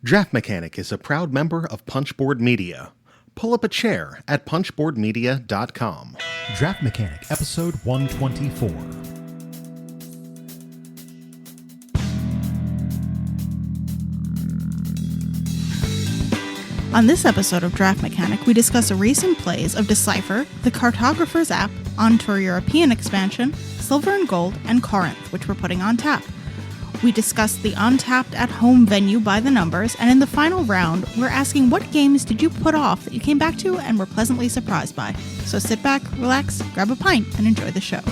Draft Mechanic is a proud member of Punchboard Media. Pull up a chair at punchboardmedia.com. Draft Mechanic, episode 124. On this episode of Draft Mechanic, we discuss recent plays of Decipher, the Cartographers App, On Tour European expansion, Silver and Gold, and Corinth, which we're putting on tap. We discuss the Untappd at home venue by the numbers, and in the final round, we're asking what games did you put off that you came back to and were pleasantly surprised by. So sit back, relax, grab a pint, and enjoy the show.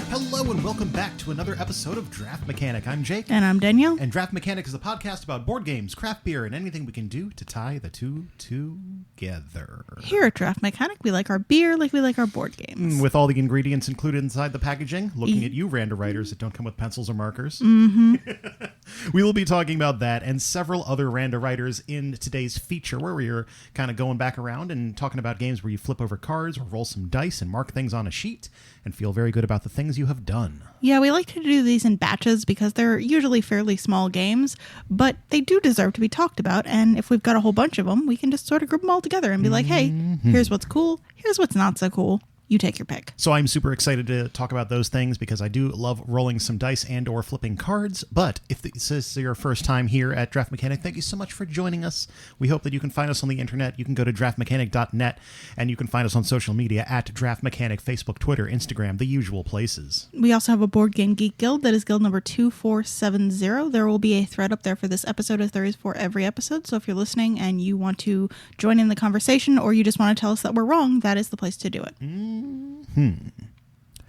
Hello and welcome back to another episode of Draft Mechanic. I'm Jake. And I'm Danielle. And Draft Mechanic is a podcast about board games, craft beer, and anything we can do to tie the two together. Here at Draft Mechanic, we like our beer like we like our board games. With all the ingredients included inside the packaging, looking at you, Randowriters, that don't come with pencils or markers. Mm-hmm. We will be talking about that and several other Randowriters in today's feature, where we are kind of going back around and talking about games where you flip over cards or roll some dice and mark things on a sheet and feel very good about the things you have done. Yeah, we like to do these in batches because they're usually fairly small games, but they do deserve to be talked about, and if we've got a whole bunch of them, we can just sort of group them all together and be like, hey, here's what's cool, here's what's not so cool. You take your pick. So I'm super excited to talk about those things because I do love rolling some dice and or flipping cards. But if this is your first time here at Draft Mechanic, thank you so much for joining us. We hope that you can find us on the internet. You can go to draftmechanic.net and you can find us on social media at Draft Mechanic, Facebook, Twitter, Instagram, the usual places. We also have a Board Game Geek Guild that is guild number 2470. There will be a thread up there for this episode as there is for every episode. So if you're listening and you want to join in the conversation or you just want to tell us that we're wrong, that is the place to do it.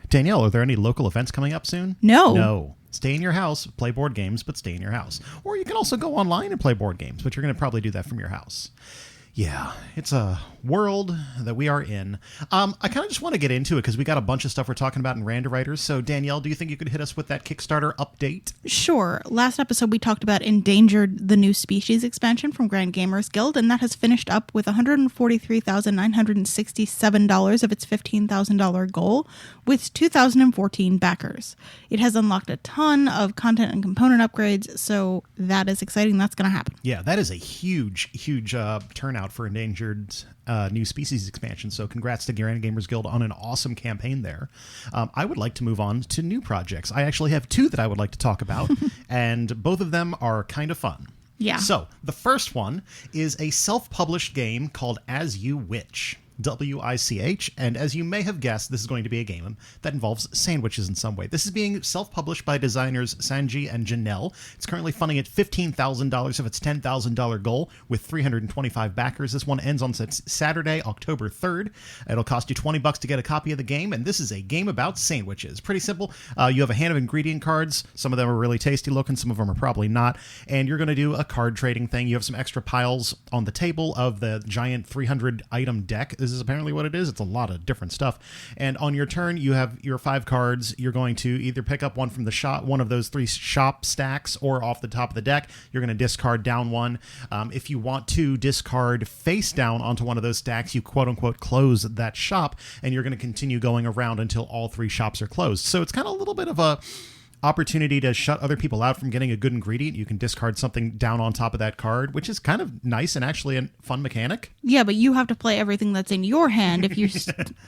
Danielle, are there any local events coming up soon? No. Stay in your house, play board games, but stay in your house. Or you can also go online and play board games, but you're going to probably do that from your house. Yeah, it's a world that we are in. I kind of just want to get into it because we got a bunch of stuff we're talking about in Randowriters. So, Danielle, do you think you could hit us with that Kickstarter update? Sure. Last episode, we talked about Endangered, the new species expansion from Grand Gamers Guild, and that has finished up with $143,967 of its $15,000 goal with 2,014 backers. It has unlocked a ton of content and component upgrades, so that is exciting. That's going to happen. Yeah, that is a huge turnout for Endangered new species expansion. So congrats to Grand Gamers Guild on an awesome campaign there. I would like to move on to new projects. I actually have two that I would like to talk about, and both of them are kind of fun. Yeah. So the first one is a self-published game called As You Wich. W-I-C-H, and as you may have guessed, this is going to be a game that involves sandwiches in some way. This is being self-published by designers Sanji and Janelle. It's currently funding at $15,000 of its $10,000 goal with 325 backers. This one ends on Saturday, October 3rd. It'll cost you $20 to get a copy of the game, and this is a game about sandwiches. Pretty simple. You have a hand of ingredient cards. Some of them are really tasty looking, some of them are probably not, and you're going to do a card trading thing. You have some extra piles on the table of the giant 300 item deck. This is apparently what it is. It's a lot of different stuff. And on your turn, you have your 5 cards. You're going to either pick up one from the shop, one of those 3 shop stacks, or off the top of the deck. You're going to discard down one. If you want to discard face down onto one of those stacks, you quote unquote close that shop, and you're going to continue going around until all 3 shops are closed. So it's kind of a little bit of a opportunity to shut other people out from getting a good ingredient. You can discard something down on top of that card, which is kind of nice and actually a fun mechanic. Yeah, but you have to play everything that's in your hand if you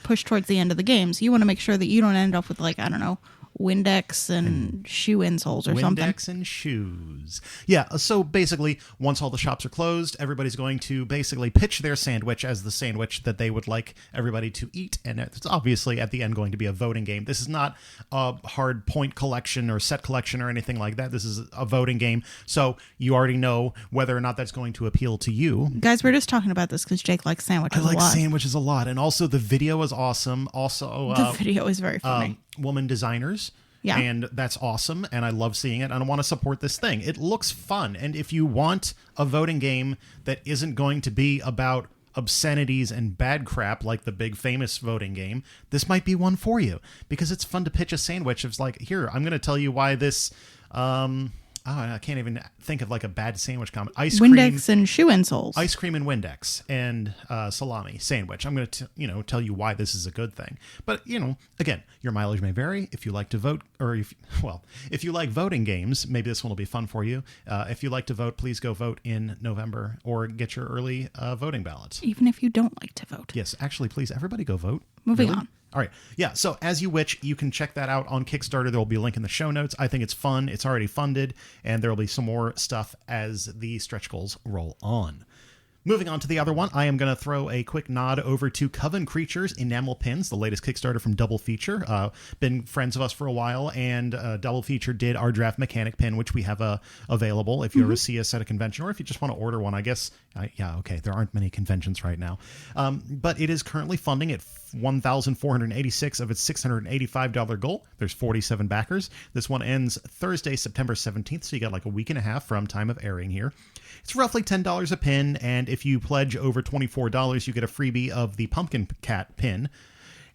push towards the end of the game. So you want to make sure that you don't end up with, like, I don't know, Windex and shoe insoles or something. Windex and shoes. Yeah, so basically, once all the shops are closed, everybody's going to basically pitch their sandwich as the sandwich that they would like everybody to eat, and it's obviously at the end going to be a voting game. This is not a hard point collection or set collection or anything like that. This is a voting game, so you already know whether or not that's going to appeal to you. Guys, we're just talking about this because Jake likes sandwiches a lot. I like sandwiches a lot, and also the video is awesome. Also, the video is very funny. Woman designers. Yeah. And that's awesome, and I love seeing it, and I want to support this thing. It looks fun, and if you want a voting game that isn't going to be about obscenities and bad crap like the big famous voting game, this might be one for you, because it's fun to pitch a sandwich. It's like, here, I'm going to tell you why this I can't even think of like a bad sandwich comment. Windex and shoe insoles. Ice cream and Windex and salami sandwich. I'm going to, tell you why this is a good thing. But, again, your mileage may vary. If you like to vote, or if you like voting games, maybe this one will be fun for you. If you like to vote, please go vote in November or get your early voting ballots. Even if you don't like to vote. Yes, actually, please, everybody go vote. Moving on. All right. Yeah. So As You Wich, you can check that out on Kickstarter. There will be a link in the show notes. I think it's fun. It's already funded, and there will be some more stuff as the stretch goals roll on. Moving on to the other one, I am going to throw a quick nod over to Coven Creatures Enamel Pins, the latest Kickstarter from Double Feature. Been friends of us for a while, and Double Feature did our draft mechanic pin, which we have available if you ever see us at a convention, or if you just want to order one. I guess, there aren't many conventions right now. But it is currently funding at $1,486 of its $685 goal. There's 47 backers. This one ends Thursday, September 17th, so you got like a week and a half from time of airing here. It's roughly $10 a pin, and if you pledge over $24, you get a freebie of the Pumpkin Cat pin.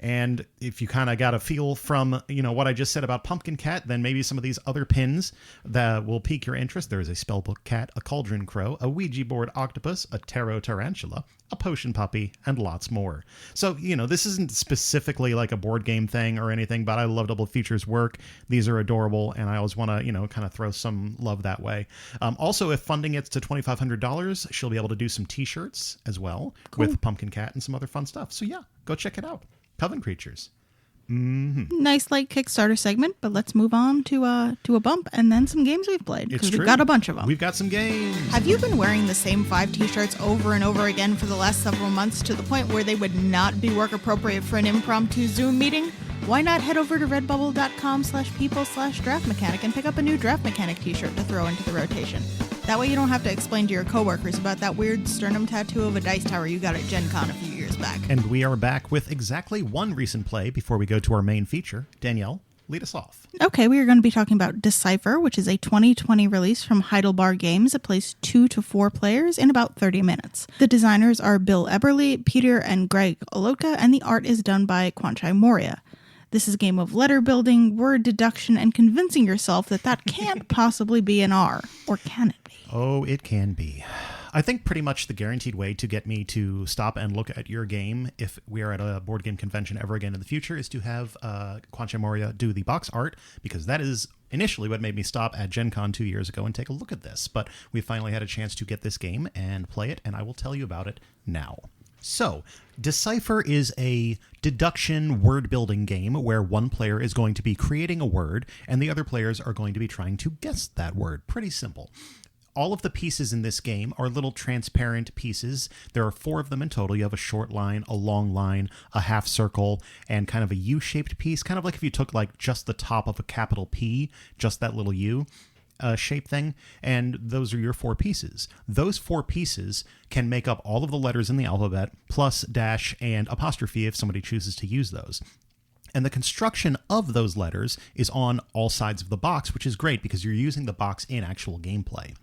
And if you kind of got a feel from, what I just said about Pumpkin Cat, then maybe some of these other pins that will pique your interest. There is a spellbook cat, a cauldron crow, a Ouija board octopus, a tarot tarantula, a potion puppy, and lots more. So, this isn't specifically like a board game thing or anything, but I love Double Feature's work. These are adorable, and I always want to, kind of throw some love that way. Also, if funding gets to $2,500, she'll be able to do some t-shirts as well with Pumpkin Cat and some other fun stuff. So yeah, go check it out. Coven Creatures. Mm-hmm. Nice light Kickstarter segment, but let's move on to a bump and then some games we've played, because we've got a bunch of them. We've got some games. Have you been wearing the same 5 t-shirts over and over again for the last several months to the point where they would not be work appropriate for an impromptu Zoom meeting? Why not head over to redbubble.com/people/draft mechanic and pick up a new draft mechanic t-shirt to throw into the rotation? That way you don't have to explain to your coworkers about that weird sternum tattoo of a dice tower you got at Gen Con a few years back. And we are back with exactly one recent play before we go to our main feature. Danielle, lead us off. Okay, we are going to be talking about Decipher, which is a 2020 release from Heidelberg Games. It plays 2 to 4 players in about 30 minutes. The designers are Bill Eberly, Peter and Greg Olotka, and the art is done by Kwanchai Moria. This is a game of letter building, word deduction, and convincing yourself that can't possibly be an R. Or can it be? Oh, it can be. I think pretty much the guaranteed way to get me to stop and look at your game if we are at a board game convention ever again in the future is to have Kwanchai Moria do the box art, because that is initially what made me stop at Gen Con 2 years ago and take a look at this. But we finally had a chance to get this game and play it, and I will tell you about it now. So, Decipher is a deduction word-building game where one player is going to be creating a word and the other players are going to be trying to guess that word. Pretty simple. All of the pieces in this game are little transparent pieces. There are 4 of them in total. You have a short line, a long line, a half circle, and kind of a U-shaped piece, kind of like if you took like just the top of a capital P, just that little U. Shape thing, and those are your 4 pieces. Those 4 pieces can make up all of the letters in the alphabet, plus dash and apostrophe if somebody chooses to use those. And the construction of those letters is on all sides of the box, which is great because you're using the box in actual gameplay.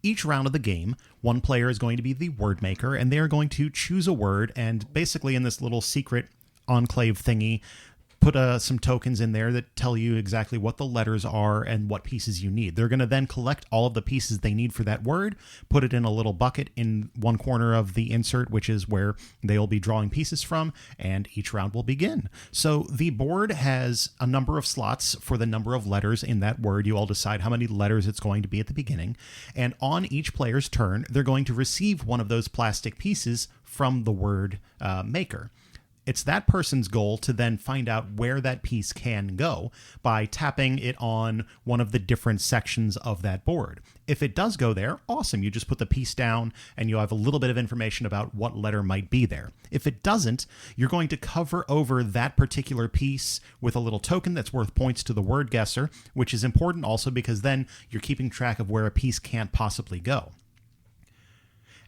Each round of the game, one player is going to be the word maker, and they are going to choose a word, and basically in this little secret enclave thingy, put some tokens in there that tell you exactly what the letters are and what pieces you need. They're going to then collect all of the pieces they need for that word, put it in a little bucket in one corner of the insert, which is where they'll be drawing pieces from, and each round will begin. So the board has a number of slots for the number of letters in that word. You all decide how many letters it's going to be at the beginning, and on each player's turn, they're going to receive one of those plastic pieces from the word maker. It's that person's goal to then find out where that piece can go by tapping it on one of the different sections of that board. If it does go there, awesome. You just put the piece down and you have a little bit of information about what letter might be there. If it doesn't, you're going to cover over that particular piece with a little token that's worth points to the word guesser, which is important also because then you're keeping track of where a piece can't possibly go.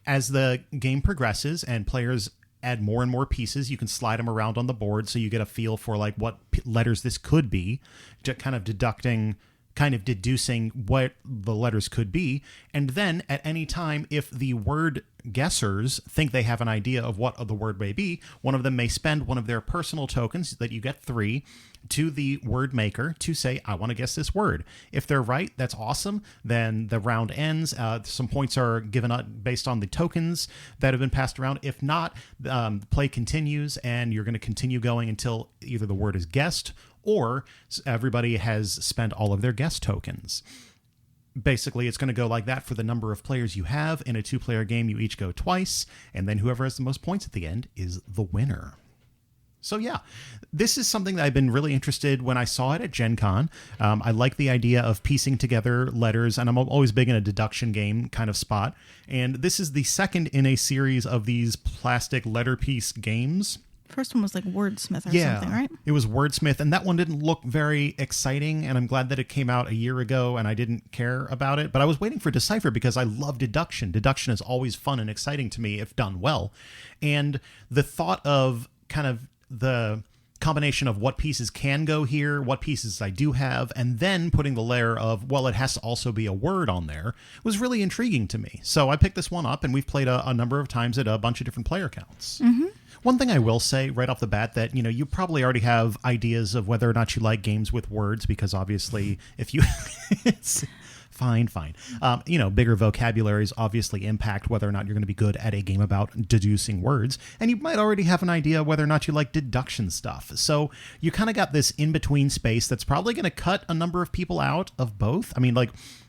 As the game progresses and players add more and more pieces, you can slide them around on the board so you get a feel for like what letters this could be, kind of deducing what the letters could be. And then at any time, if the word guessers think they have an idea of what the word may be, one of them may spend one of their personal tokens, that you get 3, to the word maker to say, I want to guess this word. If they're right, that's awesome. Then the round ends. Some points are given up based on the tokens that have been passed around. If not, play continues, and you're going to continue going until either the word is guessed or everybody has spent all of their guess tokens. Basically, it's going to go like that for the number of players you have. In a 2-player game, you each go twice, and then whoever has the most points at the end is the winner. So yeah, this is something that I've been really interested when I saw it at Gen Con. I like the idea of piecing together letters, and I'm always big in a deduction game kind of spot. And this is the second in a series of these plastic letter piece games. First one was like Wordsmith or something, right? It was Wordsmith, and that one didn't look very exciting, and I'm glad that it came out a year ago and I didn't care about it. But I was waiting for Decipher because I love deduction. Deduction is always fun and exciting to me if done well. And the thought of kind of the combination of what pieces can go here, what pieces I do have, and then putting the layer of, well, it has to also be a word on there, was really intriguing to me. So I picked this one up, and we've played a number of times at a bunch of different player counts. Mm-hmm. One thing I will say right off the bat that, you probably already have ideas of whether or not you like games with words, because obviously if you... it's fine. Bigger vocabularies obviously impact whether or not you're going to be good at a game about deducing words. And you might already have an idea whether or not you like deduction stuff. So you kind of got this in-between space that's probably going to cut a number of people out of both. I mean,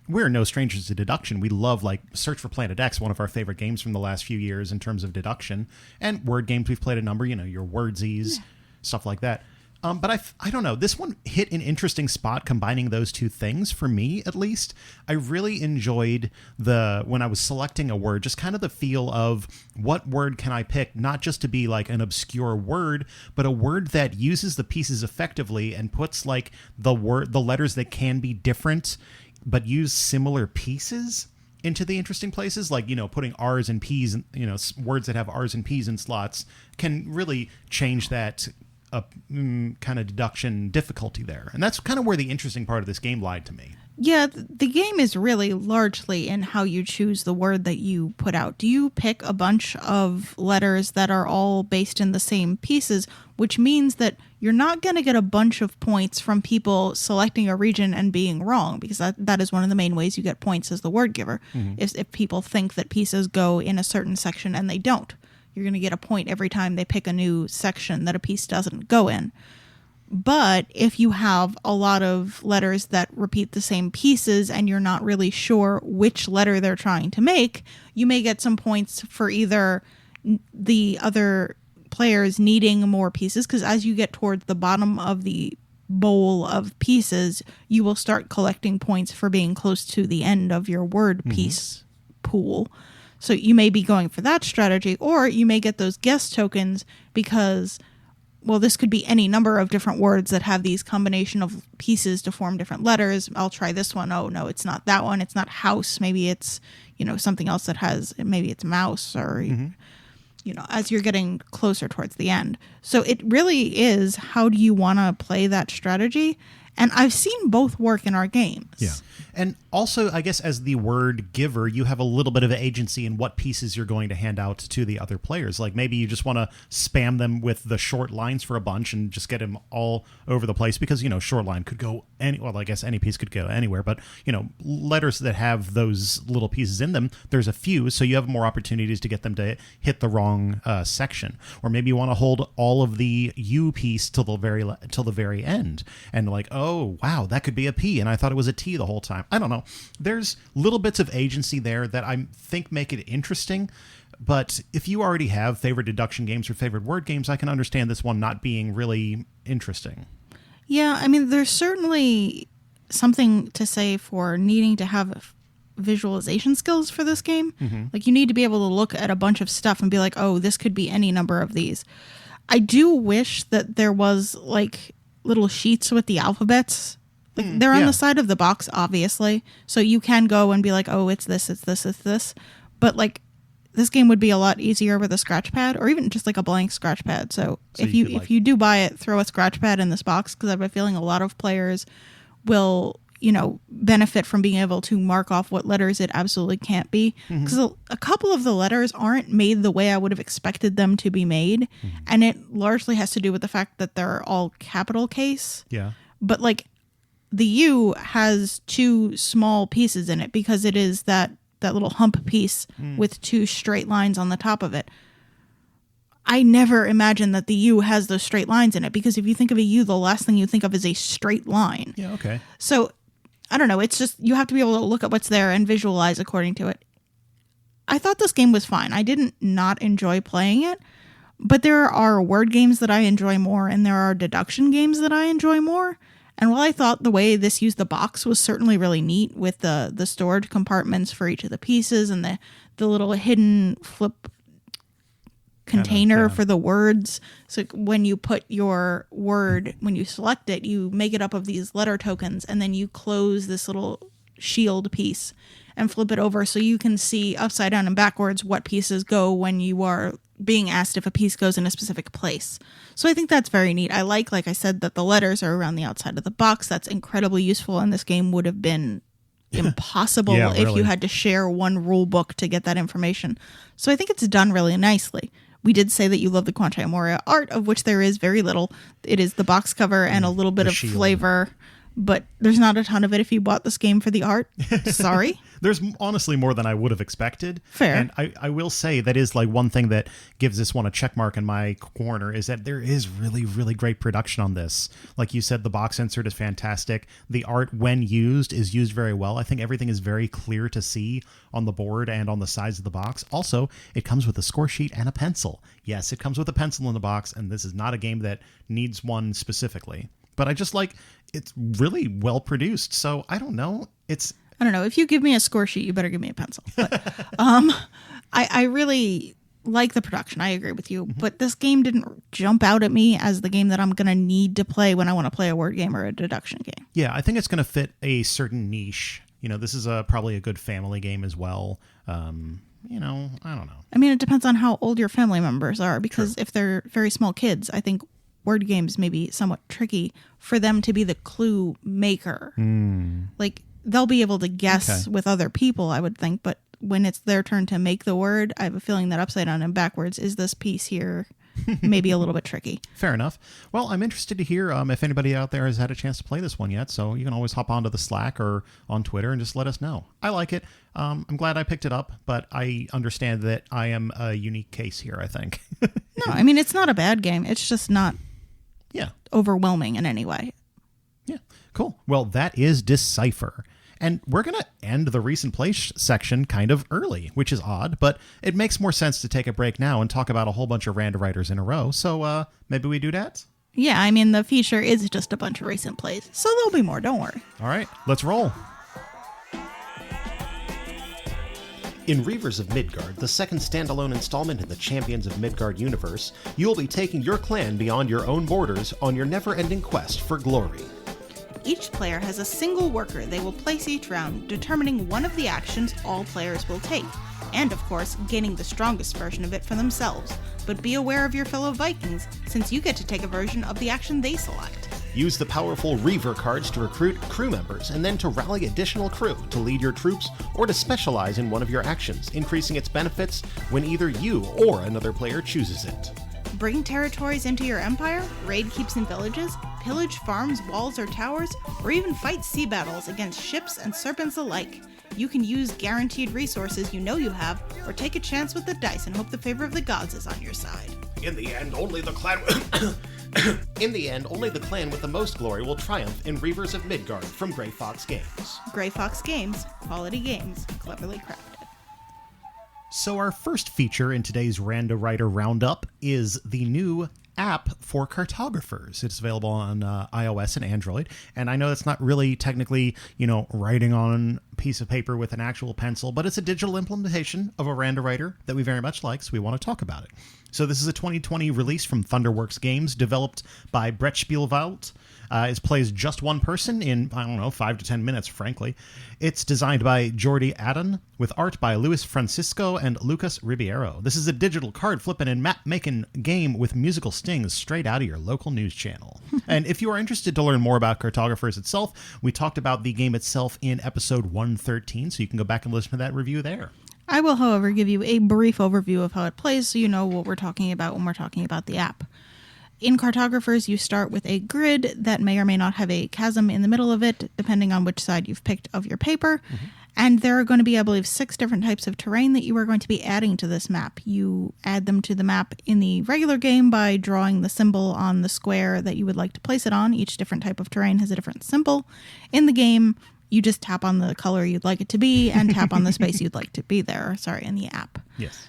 we're no strangers to deduction. We love, Search for Planet X, one of our favorite games from the last few years in terms of deduction. And word games, we've played a number, your Wordsies, stuff like that. But I don't know. This one hit an interesting spot combining those two things, for me at least. I really enjoyed when I was selecting a word, just kind of the feel of what word can I pick, not just to be like an obscure word, but a word that uses the pieces effectively and puts the letters that can be different but use similar pieces into the interesting places, putting R's and P's, words that have R's and P's in slots can really change that kind of deduction difficulty there. And that's kind of where the interesting part of this game lied to me. Yeah, the game is really largely in how you choose the word that you put out. Do you pick a bunch of letters that are all based in the same pieces, which means that you're not going to get a bunch of points from people selecting a region and being wrong, because that is one of the main ways you get points as the word giver, is if people think that pieces go in a certain section and they don't. You're going to get a point every time they pick a new section that a piece doesn't go in. But if you have a lot of letters that repeat the same pieces and you're not really sure which letter they're trying to make, you may get some points for either the other players needing more pieces, because as you get towards the bottom of the bowl of pieces, you will start collecting points for being close to the end of your word piece pool. So you may be going for that strategy, or you may get those guess tokens because, well, this could be any number of different words that have these combination of pieces to form different letters. I'll try this one. Oh, no, it's not that one. It's not house. Maybe it's, something else that has, maybe it's mouse, or, as you're getting closer towards the end. So it really is, how do you want to play that strategy? And I've seen both work in our games. Yeah. And also, I guess, as the word giver, you have a little bit of agency in what pieces you're going to hand out to the other players. Like maybe you just want to spam them with the short lines for a bunch and just get them all over the place, because, short line could go I guess any piece could go anywhere. But, letters that have those little pieces in them, there's a few, so you have more opportunities to get them to hit the wrong section. Or maybe you want to hold all of the U piece till the very end. And oh, wow, that could be a P, and I thought it was a T the whole time. I don't know. There's little bits of agency there that I think make it interesting. But if you already have favorite deduction games or favorite word games, I can understand this one not being really interesting. Yeah, I mean, there's certainly something to say for needing to have visualization skills for this game. Mm-hmm. You need to be able to look at a bunch of stuff and be like, oh, this could be any number of these. I do wish that there was, little sheets with the alphabets. They're on the side of the box, obviously. So you can go and be like, oh, it's this, it's this, it's this. But, this game would be a lot easier with a scratch pad, or even just a blank scratch pad. So if you do buy it, throw a scratch pad in this box, because I have a feeling a lot of players will benefit from being able to mark off what letters it absolutely can't be. Because a couple of the letters aren't made the way I would have expected them to be made. And it largely has to do with the fact that they're all capital case. Yeah. But like the U has two small pieces in it because it is that little hump piece with two straight lines on the top of it. I never imagined that the U has those straight lines in it, because if you think of a U, the last thing you think of is a straight line. Yeah, okay. So, I don't know. It's just, you have to be able to look at what's there and visualize according to it. I thought this game was fine. I didn't not enjoy playing it, but there are word games that I enjoy more, and there are deduction games that I enjoy more. And while I thought the way this used the box was certainly really neat, with the storage compartments for each of the pieces and the little hidden flip container for the words. So when you put your word, when you select it, you make it up of these letter tokens, and then you close this little shield piece and flip it over so you can see upside down and backwards what pieces go when you are being asked if a piece goes in a specific place. So I think that's very neat. I like I said, that the letters are around the outside of the box. That's incredibly useful, and this game would have been impossible if you had to share one rule book to get that information. So I think it's done really nicely. We did say that you love the Quantai Moria art, of which there is very little. It is the box cover and a little bit of flavor, but there's not a ton of it if you bought this game for the art. Sorry. There's honestly more than I would have expected. Fair. And I will say that is one thing that gives this one a check mark in my corner, is that there is really, really great production on this. Like you said, the box insert is fantastic. The art, when used, is used very well. I think everything is very clear to see on the board and on the sides of the box. Also, it comes with a score sheet and a pencil. Yes, it comes with a pencil in the box, and this is not a game that needs one specifically. But I just it's really well produced. So I don't know. I don't know. If you give me a score sheet, you better give me a pencil. But I really like the production. I agree with you. But this game didn't jump out at me as the game that I'm going to need to play when I want to play a word game or a deduction game. Yeah, I think it's going to fit a certain niche. This is probably a good family game as well. I don't know. I mean, it depends on how old your family members are, because if they're very small kids, I think word games may be somewhat tricky for them to be the clue maker. They'll be able to guess with other people, I would think, but when it's their turn to make the word, I have a feeling that upside down and backwards is this piece here maybe a little bit tricky. Fair enough. Well, I'm interested to hear if anybody out there has had a chance to play this one yet, so you can always hop onto the Slack or on Twitter and just let us know. I like it. I'm glad I picked it up, but I understand that I am a unique case here, I think. No, I mean, it's not a bad game. It's just not overwhelming in any way. Yeah, cool. Well, that is Decipher. And we're going to end the recent play section kind of early, which is odd, but it makes more sense to take a break now and talk about a whole bunch of Randowriters in a row. So maybe we do that? Yeah, I mean, the feature is just a bunch of recent plays, so there'll be more, don't worry. All right, let's roll. In Reavers of Midgard, the second standalone installment in the Champions of Midgard universe, you will be taking your clan beyond your own borders on your never-ending quest for glory. Each player has a single worker they will place each round, determining one of the actions all players will take, and of course, gaining the strongest version of it for themselves. But be aware of your fellow Vikings, since you get to take a version of the action they select. Use the powerful Reaver cards to recruit crew members, and then to rally additional crew to lead your troops or to specialize in one of your actions, increasing its benefits when either you or another player chooses it. Bring territories into your empire, raid keeps and villages, pillage farms, walls, or towers, or even fight sea battles against ships and serpents alike. You can use guaranteed resources you know you have, or take a chance with the dice and hope the favor of the gods is on your side. In the end, only the clan with the most glory will triumph in Reavers of Midgard from Grey Fox Games. Grey Fox Games, quality games, cleverly crafted. So our first feature in today's Randowriter Roundup is the new app for cartographers. It's available on iOS and Android. And I know it's not really technically, writing on a piece of paper with an actual pencil, but it's a digital implementation of a Randowriter that we very much like, so we want to talk about it. So this is a 2020 release from Thunderworks Games, developed by Brett Spielwald. It plays just one person in, 5 to 10 minutes, frankly. It's designed by Jordi Adon, with art by Luis Francisco and Lucas Ribeiro. This is a digital card flipping and map making game with musical stings straight out of your local news channel. And if you are interested to learn more about Cartographers itself, we talked about the game itself in episode 113, so you can go back and listen to that review there. I will, however, give you a brief overview of how it plays so you know what we're talking about when we're talking about the app. In Cartographers, you start with a grid that may or may not have a chasm in the middle of it, depending on which side you've picked of your paper. Mm-hmm. And there are going to be, I believe, 6 different types of terrain that you are going to be adding to this map. You add them to the map in the regular game by drawing the symbol on the square that you would like to place it on. Each different type of terrain has a different symbol. In the game, you just tap on the color you'd like it to be and tap on the space you'd like to be there. Sorry, in the app. Yes.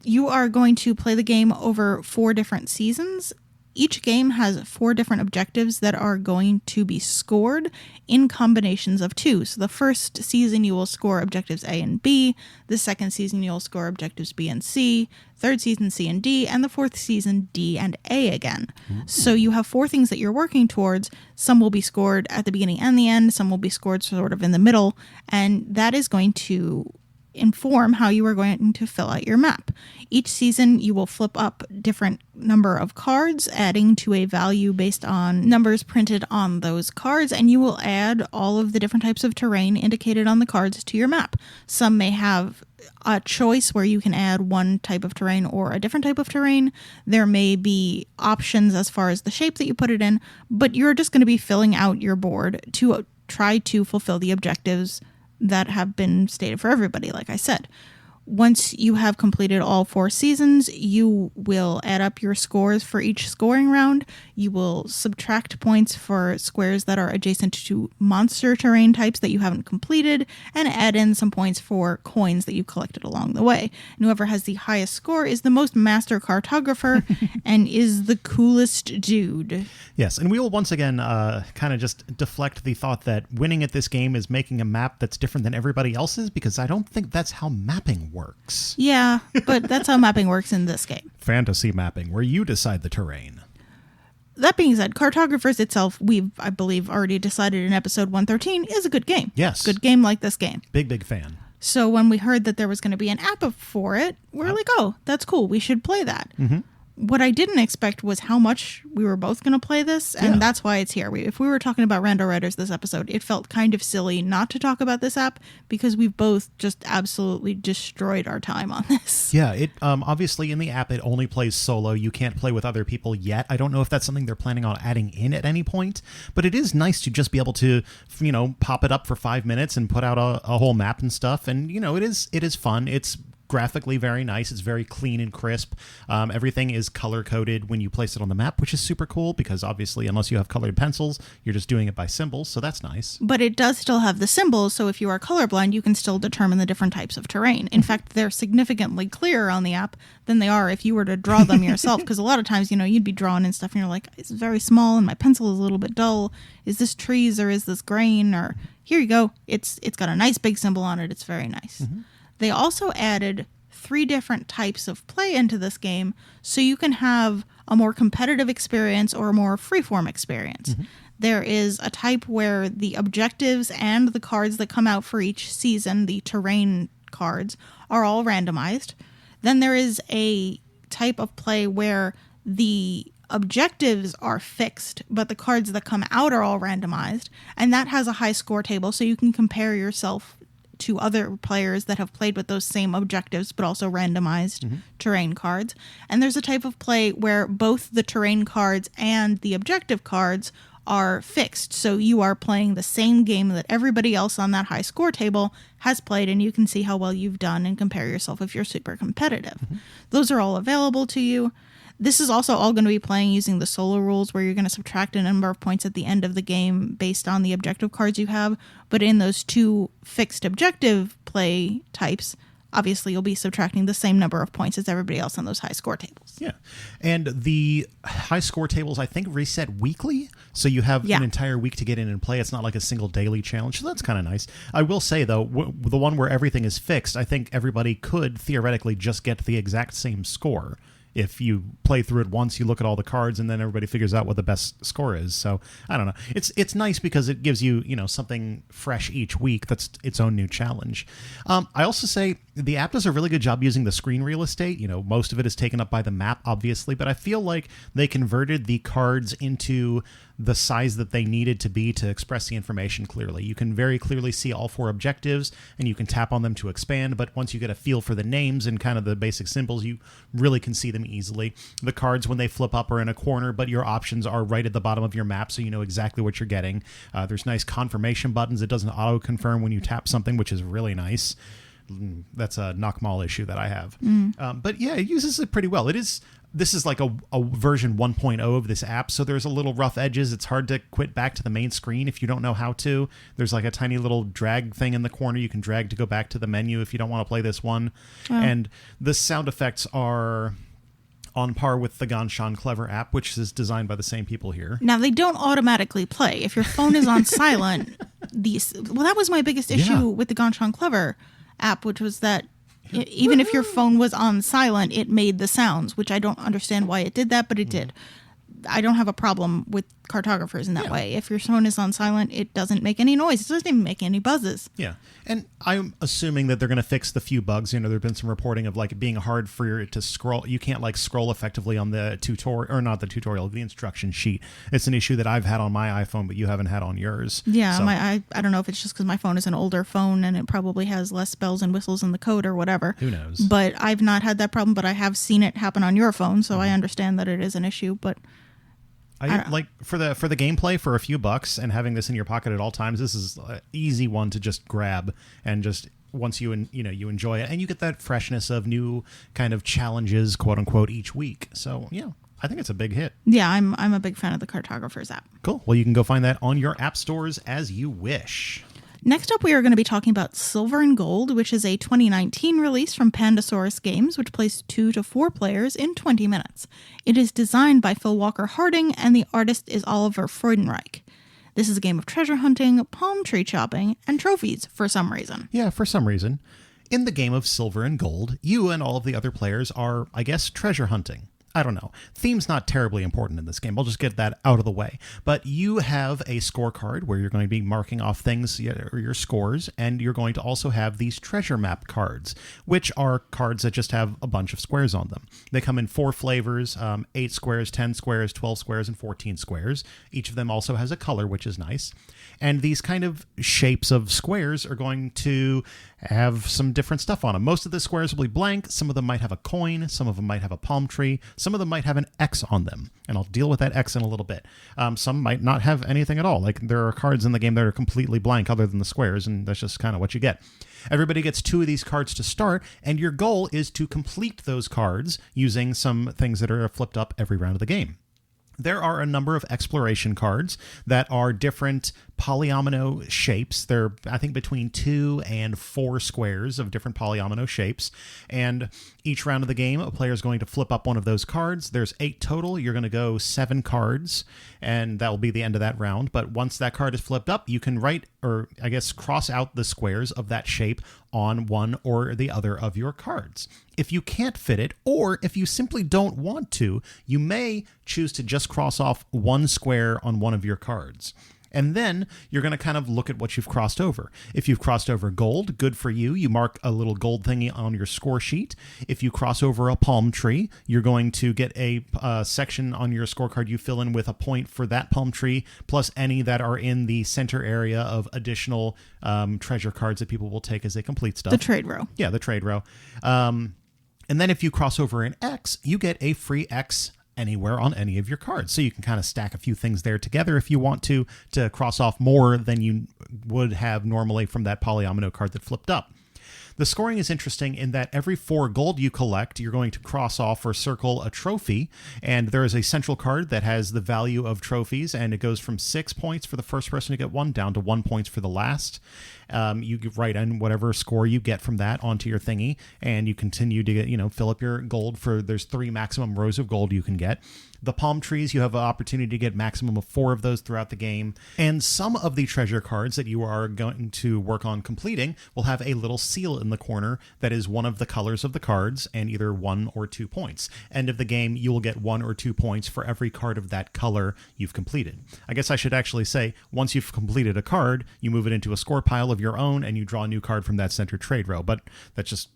You are going to play the game over 4 different seasons. Each game has 4 different objectives that are going to be scored in combinations of 2. So the first season you will score objectives A and B. The second season you'll score objectives B and C. Third season C and D. And the fourth season D and A again. Mm-hmm. So you have 4 things that you're working towards. Some will be scored at the beginning and the end. Some will be scored sort of in the middle. And that is going to inform how you are going to fill out your map. Each season you will flip up different number of cards, adding to a value based on numbers printed on those cards, and you will add all of the different types of terrain indicated on the cards to your map. Some may have a choice where you can add one type of terrain or a different type of terrain. There may be options as far as the shape that you put it in, but you're just going to be filling out your board to try to fulfill the objectives that have been stated for everybody, like I said. Once you have completed all 4 seasons, you will add up your scores for each scoring round. You will subtract points for squares that are adjacent to monster terrain types that you haven't completed, and add in some points for coins that you collected along the way. And whoever has the highest score is the most master cartographer and is the coolest dude. Yes, and we will once again kind of just deflect the thought that winning at this game is making a map that's different than everybody else's, because I don't think that's how mapping works. Yeah, but that's how mapping works in this game. Fantasy mapping, where you decide the terrain. That being said, Cartographers itself, we've, I believe, already decided in episode 113, is a good game. Yes. Good game like this game. Big fan. So when we heard that there was going to be an app for it, we're like, oh, that's cool. We should play that. Mm-hmm. What I didn't expect was how much we were both going to play this, and that's why it's here. If we were talking about Randowriters this episode, it felt kind of silly not to talk about this app because we've both just absolutely destroyed our time on this. Yeah, it obviously in the app it only plays solo. You can't play with other people yet. I don't know if that's something they're planning on adding in at any point, but it is nice to just be able to, pop it up for 5 minutes and put out a whole map and stuff. And it is fun. It's graphically very nice. It's very clean and crisp. Everything is color coded when you place it on the map, which is super cool because obviously unless you have colored pencils, you're just doing it by symbols, so that's nice. But it does still have the symbols, so if you are colorblind, you can still determine the different types of terrain. In fact, they're significantly clearer on the app than they are if you were to draw them yourself, because a lot of times, you'd be drawing and stuff and you're like, it's very small and my pencil is a little bit dull. Is this trees or is this grain? Or here you go. It's got a nice big symbol on it. It's very nice. Mm-hmm. They also added 3 different types of play into this game, so you can have a more competitive experience or a more freeform experience. Mm-hmm. There is a type where the objectives and the cards that come out for each season, the terrain cards, are all randomized. Then there is a type of play where the objectives are fixed, but the cards that come out are all randomized, and that has a high score table, so you can compare yourself to other players that have played with those same objectives, but also randomized terrain cards. And there's a type of play where both the terrain cards and the objective cards are fixed. So you are playing the same game that everybody else on that high score table has played, and you can see how well you've done and compare yourself if you're super competitive. Mm-hmm. Those are all available to you. This is also all going to be playing using the solo rules, where you're going to subtract a number of points at the end of the game based on the objective cards you have. But in those 2 fixed objective play types, obviously you'll be subtracting the same number of points as everybody else on those high score tables. Yeah. And the high score tables, I think, reset weekly. So you have an entire week to get in and play. It's not like a single daily challenge. So that's kind of nice. I will say, though, the one where everything is fixed, I think everybody could theoretically just get the exact same score if you play through it once, you look at all the cards, and then everybody figures out what the best score is. So I don't know. It's nice because it gives you something fresh each week. That's its own new challenge. I also say the app does a really good job using the screen real estate. Most of it is taken up by the map, obviously, but I feel like they converted the cards into the size that they needed to be to express the information clearly. You can very clearly see all 4 objectives, and you can tap on them to expand, but once you get a feel for the names and kind of the basic symbols, you really can see them easily. The cards, when they flip up, are in a corner, but your options are right at the bottom of your map, so you know exactly what you're getting. There's nice confirmation buttons. It doesn't auto-confirm when you tap something, which is really nice. That's a knock-mall issue that I have. But yeah, it uses it pretty well. This is like a version 1.0 of this app, so there's a little rough edges. It's hard to quit back to the main screen if you don't know how to. There's like a tiny little drag thing in the corner you can drag to go back to the menu if you don't want to play this one. And the sound effects are on par with the Ganshan Clever app, which is designed by the same people here. Now, they don't automatically play. If your phone is on silent, that was my biggest issue with the Ganshan Clever app, which was that even if your phone was on silent, it made the sounds, which I don't understand why it did that, but it did. I don't have a problem with cartographers in that way. If your phone is on silent, it doesn't make any noise. It doesn't even make any buzzes. Yeah. And I'm assuming that they're going to fix the few bugs. There have been some reporting of like it being hard for it to scroll. You can't like scroll effectively on the tutorial, or not the tutorial, the instruction sheet. It's an issue that I've had on my iPhone, but you haven't had on yours. Yeah. So. I don't know if it's just because my phone is an older phone and it probably has less bells and whistles in the code or whatever. Who knows? But I've not had that problem, but I have seen it happen on your phone. So I understand that it is an issue, but I like for the gameplay for a few bucks and having this in your pocket at all times. This is an easy one to just grab, and just once you enjoy it, and you get that freshness of new kind of challenges, quote unquote, each week. So yeah, I think it's a big hit. Yeah, I'm a big fan of the Cartographers app. Cool. Well, you can go find that on your app stores as you wish. Next up, we are going to be talking about Silver and Gold, which is a 2019 release from Pandasaurus Games, which plays 2 to 4 players in 20 minutes. It is designed by Phil Walker Harding, and the artist is Oliver Freudenreich. This is a game of treasure hunting, palm tree chopping, and trophies for some reason. Yeah, for some reason. In the game of Silver and Gold, you and all of the other players are, I guess, treasure hunting. I don't know. Theme's not terribly important in this game. I'll just get that out of the way. But you have a scorecard where you're going to be marking off things, or your scores, and you're going to also have these treasure map cards, which are cards that just have a bunch of squares on them. They come in 4 flavors, 8 squares, 10 squares, 12 squares, and 14 squares. Each of them also has a color, which is nice. And these kind of shapes of squares are going to have some different stuff on them. Most of the squares will be blank. Some of them might have a coin. Some of them might have a palm tree. Some of them might have an X on them. And I'll deal with that X in a little bit. Some might not have anything at all. Like there are cards in the game that are completely blank other than the squares, and that's just kind of what you get. Everybody gets 2 of these cards to start, and your goal is to complete those cards using some things that are flipped up every round of the game. There are a number of exploration cards that are different polyomino shapes. They're, I think, between 2 and 4 squares of different polyomino shapes. And each round of the game, a player is going to flip up one of those cards. There's 8 total. You're going to go 7 cards, and that will be the end of that round. But once that card is flipped up, you can write, or I guess cross out the squares of that shape on one or the other of your cards. If you can't fit it, or if you simply don't want to, you may choose to just cross off 1 square on one of your cards. And then you're going to kind of look at what you've crossed over. If you've crossed over gold, good for you. You mark a little gold thingy on your score sheet. If you cross over a palm tree, you're going to get a section on your scorecard you fill in with a point for that palm tree, plus any that are in the center area of additional treasure cards that people will take as they complete stuff. The trade row. Yeah, the trade row. And then if you cross over an X, you get a free X anywhere on any of your cards. So you can kind of stack a few things there together if you want to cross off more than you would have normally from that polyomino card that flipped up. The scoring is interesting in that every 4 gold you collect, you're going to cross off or circle a trophy, and there is a central card that has the value of trophies, and it goes from 6 points for the first person to get one down to 1 point for the last. You write in whatever score you get from that onto your thingy, and you continue to get, fill up your gold there's 3 maximum rows of gold you can get. The palm trees, you have an opportunity to get maximum of 4 of those throughout the game. And some of the treasure cards that you are going to work on completing will have a little seal in the corner that is one of the colors of the cards and either 1 or 2 points. End of the game, you will get 1 or 2 points for every card of that color you've completed. I guess I should actually say, once you've completed a card, you move it into a score pile of your own and you draw a new card from that center trade row. But that's just,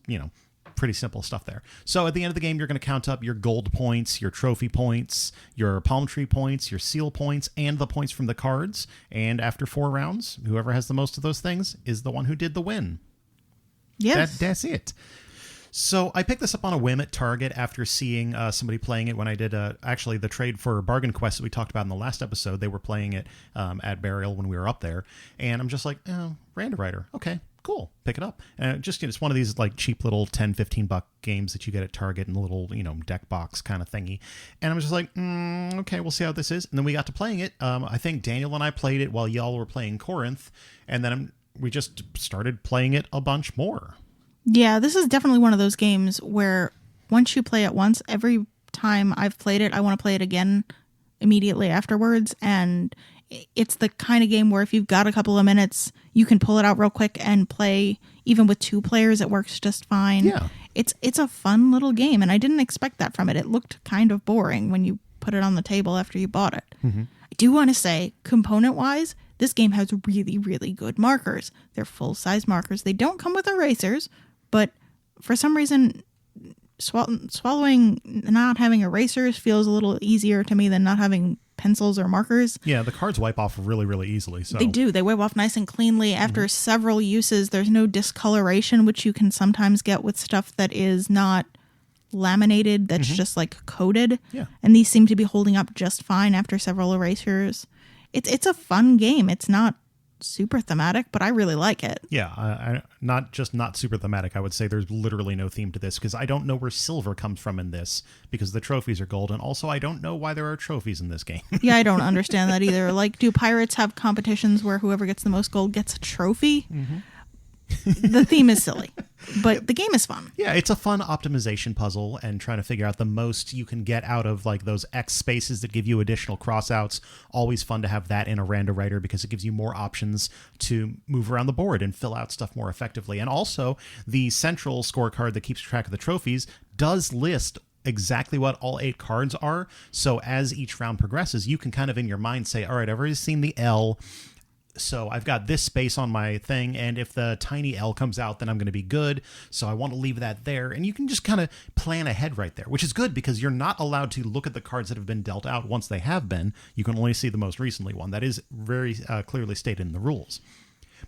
pretty simple stuff there. So at the end of the game, you're going to count up your gold points, your trophy points, your palm tree points, your seal points, and the points from the cards. And after 4 rounds, whoever has the most of those things is the one who did the win. Yes. That's it. So I picked this up on a whim at Target after seeing somebody playing it when I did actually the trade for Bargain Quest that we talked about in the last episode. They were playing it at Burial when we were up there. And I'm just like, Randowriter. Okay. Cool, pick it up. And it's one of these like cheap little $10-15 games that you get at Target in a little deck box kind of thingy. And I'm just like, okay, we'll see how this is. And then we got to playing it. I think Danielle and I played it while y'all were playing Corinth, and then we just started playing it a bunch more. Yeah, this is definitely one of those games where once you play it once, every time I've played it, I want to play it again immediately afterwards. And it's the kind of game where if you've got a couple of minutes, you can pull it out real quick and play. Even with 2 players, it works just fine. Yeah. It's a fun little game, and I didn't expect that from it. It looked kind of boring when you put it on the table after you bought it. Mm-hmm. I do want to say, component-wise, this game has really, really good markers. They're full-size markers. They don't come with erasers, but for some reason, swallowing not having erasers feels a little easier to me than not having pencils or markers. Yeah, the cards wipe off really, really easily. So they do. They wipe off nice and cleanly. After several uses, there's no discoloration, which you can sometimes get with stuff that is not laminated, that's just like coated. Yeah. And these seem to be holding up just fine after several erasers. It's a fun game. It's not super thematic, but I really like it. Yeah, not super thematic. I would say there's literally no theme to this because I don't know where silver comes from in this because the trophies are gold, and also I don't know why there are trophies in this game. Yeah, I don't understand that either. Like, do pirates have competitions where whoever gets the most gold gets a trophy? Mm-hmm. The theme is silly, but the game is fun. Yeah, it's a fun optimization puzzle and trying to figure out the most you can get out of like those X spaces that give you additional crossouts. Always fun to have that in a Randowriter because it gives you more options to move around the board and fill out stuff more effectively. And also, the central scorecard that keeps track of the trophies does list exactly what all 8 cards are. So as each round progresses, you can kind of in your mind say, all right, I've already seen the L. So I've got this space on my thing, and if the tiny L comes out, then I'm going to be good. So I want to leave that there. And you can just kind of plan ahead right there, which is good because you're not allowed to look at the cards that have been dealt out once they have been. You can only see the most recently one. That is very clearly stated in the rules.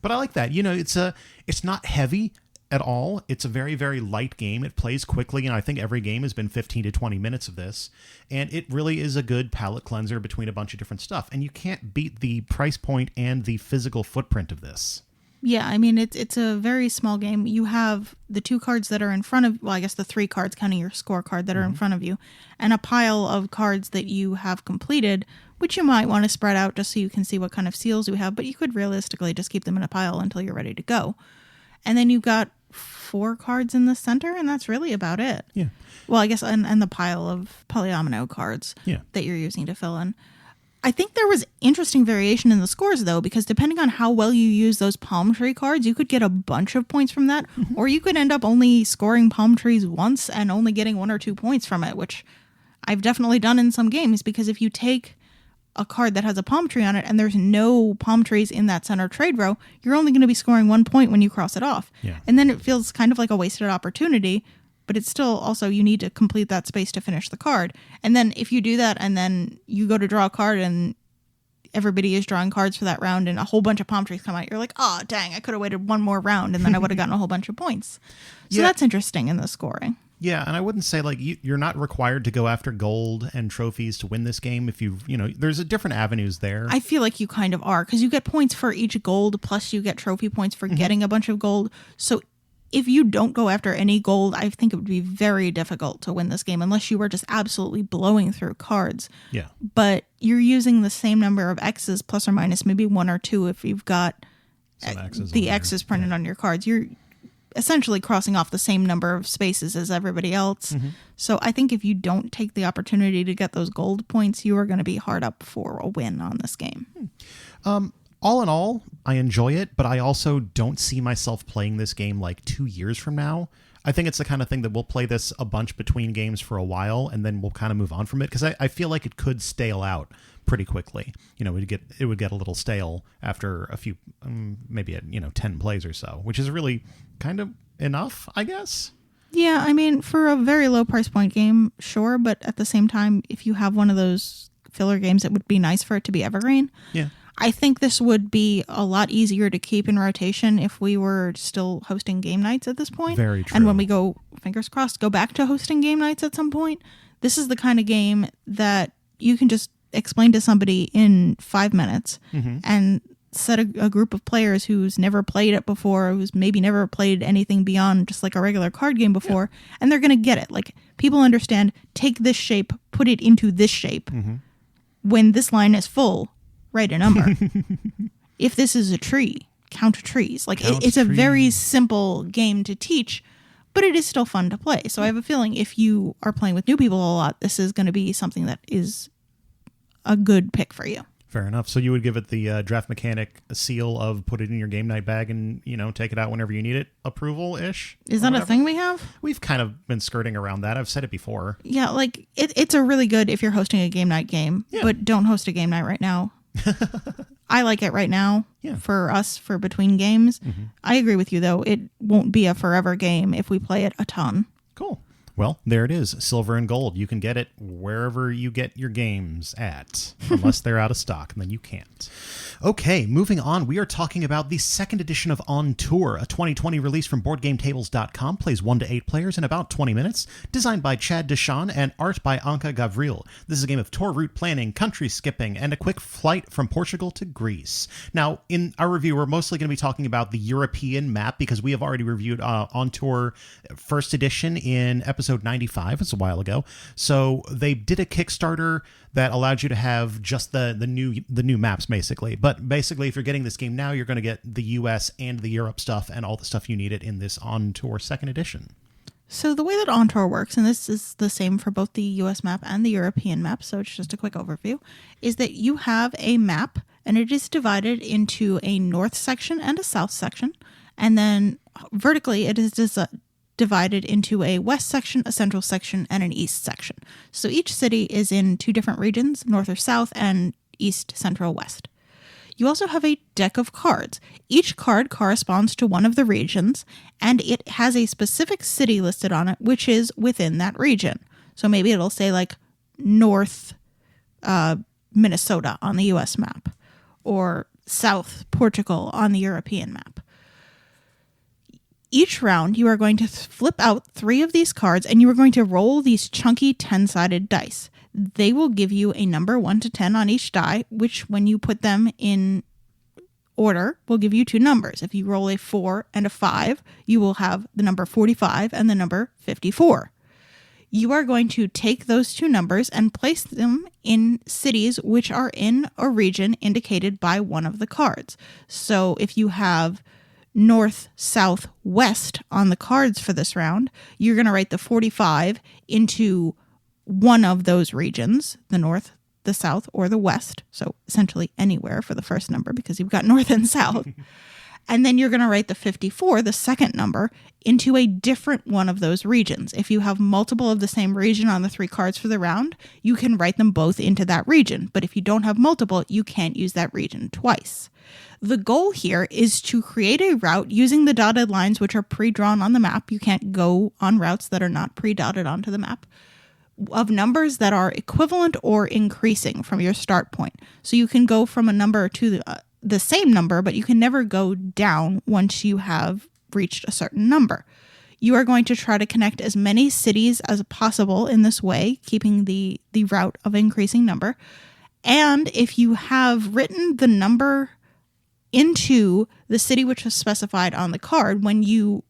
But I like that. It's not heavy at all. It's a very, very light game. It plays quickly, and I think every game has been 15 to 20 minutes of this. And it really is a good palate cleanser between a bunch of different stuff. And you can't beat the price point and the physical footprint of this. Yeah, I mean, it's a very small game. You have the 2 cards that are in front of, well, I guess the 3 cards counting your scorecard that are in front of you, and a pile of cards that you have completed, which you might want to spread out just so you can see what kind of seals you have, but you could realistically just keep them in a pile until you're ready to go. And then you've got 4 cards in the center, and that's really about it. Yeah. Well, I guess, and the pile of polyomino cards that you're using to fill in. I think there was interesting variation in the scores, though, because depending on how well you use those palm tree cards, you could get a bunch of points from that, or you could end up only scoring palm trees once and only getting 1 or 2 points from it, which I've definitely done in some games, because if you take a card that has a palm tree on it and there's no palm trees in that center trade row, you're only going to be scoring 1 point when you cross it off. Yeah. And then it feels kind of like a wasted opportunity, but it's still also you need to complete that space to finish the card. And then if you do that and then you go to draw a card and everybody is drawing cards for that round and a whole bunch of palm trees come out, you're like, oh, dang, I could have waited 1 more round and then I would have gotten a whole bunch of points. So that's interesting in the scoring. Yeah, and I wouldn't say like you're not required to go after gold and trophies to win this game. If there's a different avenues there. I feel like you kind of are, because you get points for each gold, plus you get trophy points for getting a bunch of gold. So if you don't go after any gold, I think it would be very difficult to win this game unless you were just absolutely blowing through cards. Yeah. But you're using the same number of X's plus or minus maybe 1 or 2 if you've got some X's the on X there. is printed on your cards. You're essentially crossing off the same number of spaces as everybody else. So I think if you don't take the opportunity to get those gold points, you are going to be hard up for a win on this game. All in all, I enjoy it, but I also don't see myself playing this game like 2 years from now. I think it's the kind of thing that we'll play this a bunch between games for a while, and then we'll kind of move on from it, because I feel like it could stale out pretty quickly. You know, it would get a little stale after a few, maybe 10 plays or so, which is really kind of enough, I guess. Yeah, I mean, for a very low price point game, sure, but at the same time, if you have one of those filler games, it would be nice for it to be evergreen. Yeah. I think this would be a lot easier to keep in rotation if we were still hosting game nights at this point. Very true. And when we go, fingers crossed, go back to hosting game nights at some point, this is the kind of game that you can just explain to somebody in 5 minutes and set a group of players who's never played it before, who's maybe never played anything beyond just like a regular card game before, and they're going to get it. Like, people understand, take this shape, put it into this shape. When this line is full, write a number. If this is a tree, count trees. Like, it's a very simple game to teach, but it is still fun to play. So I have a feeling if you are playing with new people a lot, this is going to be something that is a good pick for you. Fair enough. So you would give it the draft mechanic seal of put it in your game night bag and, take it out whenever you need it approval-ish? Is that a thing we have? We've kind of been skirting around that. I've said it before. Yeah, like, it's a really good if you're hosting a game night game, but don't host a game night right now. I like it right now for us, for between games. I agree with you, though. It won't be a forever game if we play it a ton. Cool. Well, there it is. Silver and gold. You can get it wherever you get your games at, unless they're out of stock, and then you can't. Okay, moving on. We are talking about the second edition of On Tour, a 2020 release from BoardGameTables.com. Plays 1 to 8 players in about 20 minutes. Designed by Chad Deshawn and art by Anka Gavril. This is a game of tour route planning, country skipping, and a quick flight from Portugal to Greece. Now, in our review, we're mostly going to be talking about the European map, because we have already reviewed On Tour first edition in episode 95. It's a while ago. So they did a Kickstarter that allowed you to have just the new maps, basically. But basically, if you're getting this game now, you're going to get the US and the Europe stuff and all the stuff you needed in this On Tour second edition. So the way that On Tour works, and this is the same for both the US map and the European map, so it's just a quick overview, is that you have a map, and it is divided into a north section and a south section, and then vertically it is divided into a west section, a central section, and an east section. So each city is in 2 different regions, north or south, and east, central, west. You also have a deck of cards. Each card corresponds to one of the regions, and it has a specific city listed on it, which is within that region. So maybe it'll say like North Minnesota on the US map, or South Portugal on the European map. Each round, you are going to flip out 3 of these cards, and you are going to roll these chunky 10-sided dice. They will give you a number 1 to 10 on each die, which, when you put them in order, will give you 2 numbers. If you roll a 4 and a 5, you will have the number 45 and the number 54. You are going to take those 2 numbers and place them in cities which are in a region indicated by one of the cards. So if you have north, south, west on the cards for this round, you're going to write the 45 into one of those regions, the north, the south, or the west. So essentially anywhere for the first number, because you've got north and south. And then you're going to write the 54, the second number, into a different one of those regions. If you have multiple of the same region on the 3 cards for the round, you can write them both into that region. But if you don't have multiple, you can't use that region twice. The goal here is to create a route using the dotted lines which are pre-drawn on the map. You can't go on routes that are not pre-dotted onto the map, of numbers that are equivalent or increasing from your start point. So you can go from a number to the same number, but you can never go down once you have reached a certain number. You are going to try to connect as many cities as possible in this way, keeping the route of increasing number. And if you have written the number into the city which was specified on the card, when you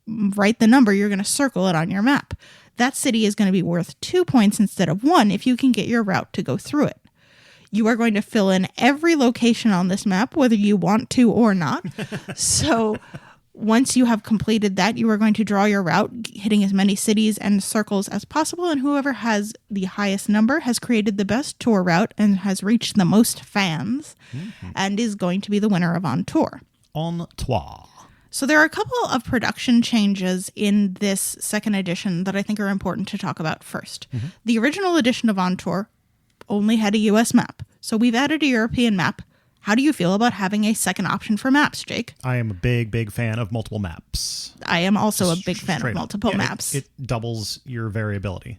write the number, you're going to circle it on your map. That city is going to be worth 2 points instead of 1 if you can get your route to go through it. You are going to fill in every location on this map, whether you want to or not. So once you have completed that, you are going to draw your route, hitting as many cities and circles as possible, and whoever has the highest number has created the best tour route and has reached the most fans and is going to be the winner of On Tour. On Tour. So there are a couple of production changes in this second edition that I think are important to talk about first. The original edition of On Tour only had a US map. So we've added a European map. How do you feel about having a second option for maps, Jake? I am a big fan of multiple maps. I am also a big fan of multiple maps. It doubles your variability.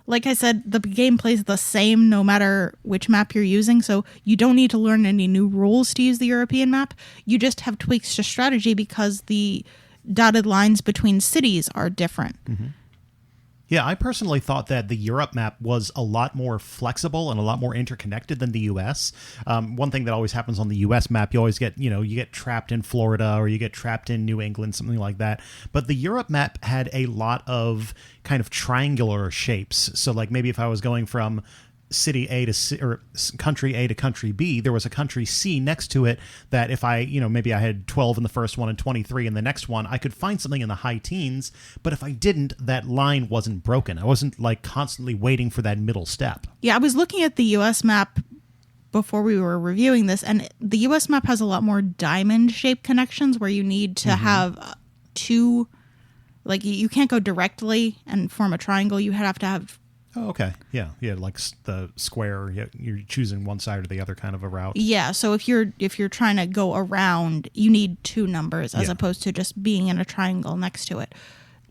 Like I said, the game plays the same no matter which map you're using, so you don't need to learn any new rules to use the European map. You just have tweaks to strategy because the dotted lines between cities are different. Yeah, I personally thought that the Europe map was a lot more flexible and a lot more interconnected than the U.S. One thing that always happens on the U.S. map, you always get, you get trapped in Florida or you get trapped in New England, something like that. But the Europe map had a lot of kind of triangular shapes. So like maybe if I was going from city A to country A to country B, there was a country C next to it that if I, maybe I had 12 in the first one and 23 in the next one, I could find something in the high teens. But if I didn't, that line wasn't broken. I wasn't like constantly waiting for that middle step. Yeah, I was looking at the US map before we were reviewing this, and the US map has a lot more diamond shaped connections where you need to have two, like you can't go directly and form a triangle. You have to have. Oh, okay. Yeah, like the square, you're choosing one side or the other kind of a route. Yeah, so if you're trying to go around, you need two numbers as opposed to just being in a triangle next to it.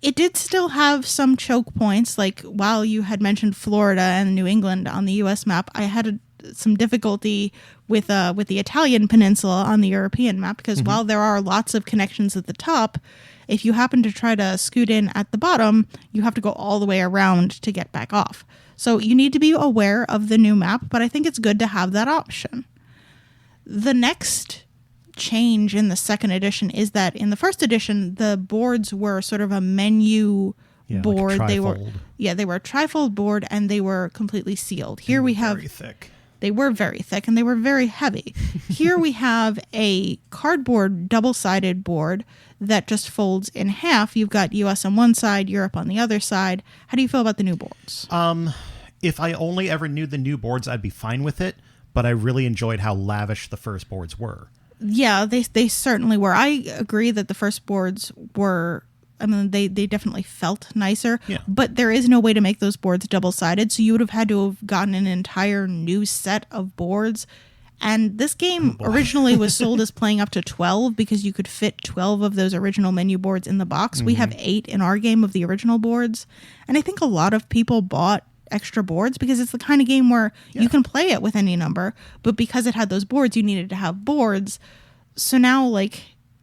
It did still have some choke points, like while you had mentioned Florida and New England on the US map, I had some difficulty with the Italian peninsula on the European map because while there are lots of connections at the top, if you happen to try to scoot in at the bottom, you have to go all the way around to get back off. So you need to be aware of the new map, but I think it's good to have that option. The next change in the second edition is that in the first edition, the boards were sort of a menu board. Like they were a trifold board and they were completely sealed. Here we have very thick. They were very thick and they were very heavy. Here we have a cardboard double-sided board that just folds in half. You've got US on one side, Europe on the other side. How do you feel about the new boards? If I only ever knew the new boards, I'd be fine with it, but I really enjoyed how lavish the first boards were. Yeah, they certainly were. I agree that the first boards were, they definitely felt nicer, but there is no way to make those boards double-sided, so you would have had to have gotten an entire new set of boards. And this game originally was sold as playing up to 12 because you could fit 12 of those original menu boards in the box. We have 8 in our game of the original boards. And I think a lot of people bought extra boards because it's the kind of game where you can play it with any number. But because it had those boards, you needed to have boards. So now, like,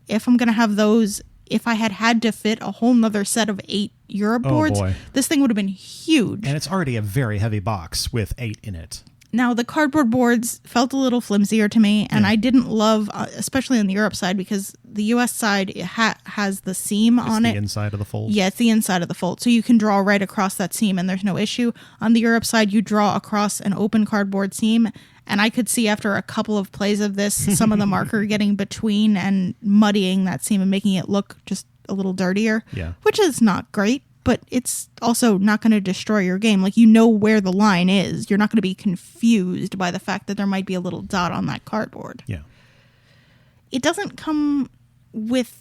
if I'm going to have those, if I had to fit a whole nother set of 8 Europe boards, this thing would have been huge. And it's already a very heavy box with 8 in it. Now, the cardboard boards felt a little flimsier to me, and I didn't love, especially on the Europe side, because the US side has the seam on it. It's the inside of the fold? Yeah, it's the inside of the fold. So you can draw right across that seam, and there's no issue. On the Europe side, you draw across an open cardboard seam, and I could see after a couple of plays of this, some of the marker getting between and muddying that seam and making it look just a little dirtier, which is not great. But it's also not going to destroy your game. Like, you know where the line is. You're not going to be confused by the fact that there might be a little dot on that cardboard. Yeah. It doesn't come with...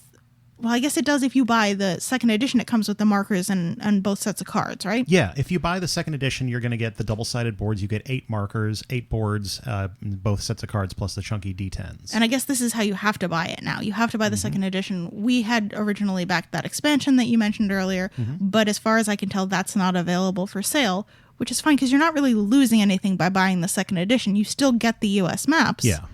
Well, I guess it does if you buy the second edition. It comes with the markers and both sets of cards, right? Yeah. If you buy the second edition, you're going to get the double-sided boards. You get 8 markers, 8 boards, both sets of cards, plus the chunky D10s. And I guess this is how you have to buy it now. You have to buy the second edition. We had originally backed that expansion that you mentioned earlier, but as far as I can tell, that's not available for sale, which is fine because you're not really losing anything by buying the second edition. You still get the US maps. Yeah.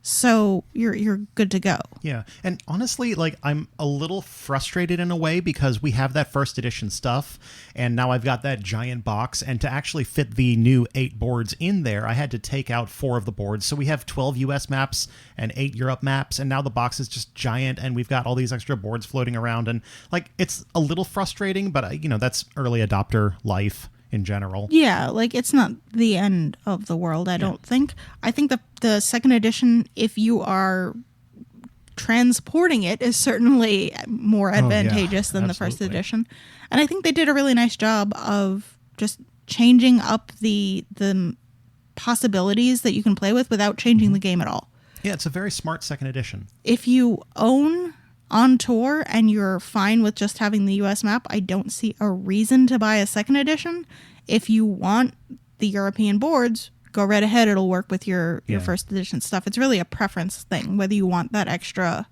So you're good to go. Yeah. And honestly, like, I'm a little frustrated in a way because we have that first edition stuff and now I've got that giant box, and to actually fit the new 8 boards in there, I had to take out 4 of the boards. So we have 12 US maps and 8 Europe maps, and now the box is just giant and we've got all these extra boards floating around, and like, it's a little frustrating, but that's early adopter life. in general. Yeah, like it's not the end of the world, I don't think. I think the second edition, if you are transporting it, is certainly more advantageous than the first edition. And I think they did a really nice job of just changing up the possibilities that you can play with without changing the game at all. Yeah, it's a very smart second edition. If you own On Tour and you're fine with just having the US map, I don't see a reason to buy a second edition. If you want the European boards, go right ahead. It'll work with your first edition stuff. It's really a preference thing, whether you want that extra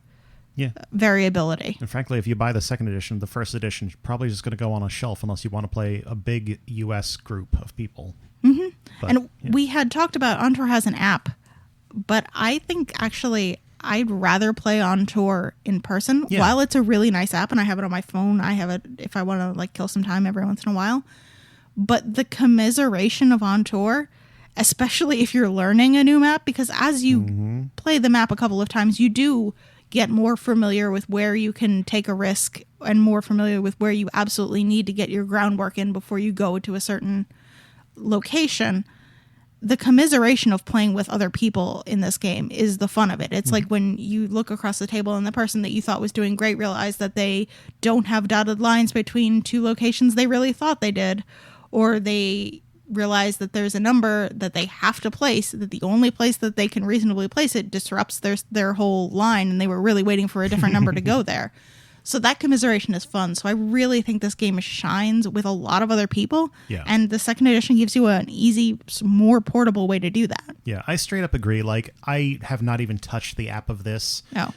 variability. And frankly, if you buy the second edition, the first edition is probably just going to go on a shelf unless you want to play a big US group of people. Mm-hmm. But, we had talked about On Tour has an app, but I think actually I'd rather play On Tour in person. Yeah. While it's a really nice app and I have it on my phone, I have it if I want to like kill some time every once in a while. But the commiseration of On Tour, especially if you're learning a new map, because as you play the map a couple of times, you do get more familiar with where you can take a risk and more familiar with where you absolutely need to get your groundwork in before you go to a certain location. The commiseration of playing with other people in this game is the fun of it. It's like when you look across the table and the person that you thought was doing great realized that they don't have dotted lines between two locations they really thought they did, or they realize that there's a number that they have to place, that the only place that they can reasonably place it disrupts their whole line, and they were really waiting for a different number to go there. So that commiseration is fun. So I really think this game shines with a lot of other people. Yeah. And the second edition gives you an easy, more portable way to do that. Yeah, I straight up agree. Like, I have not even touched the app of this. No.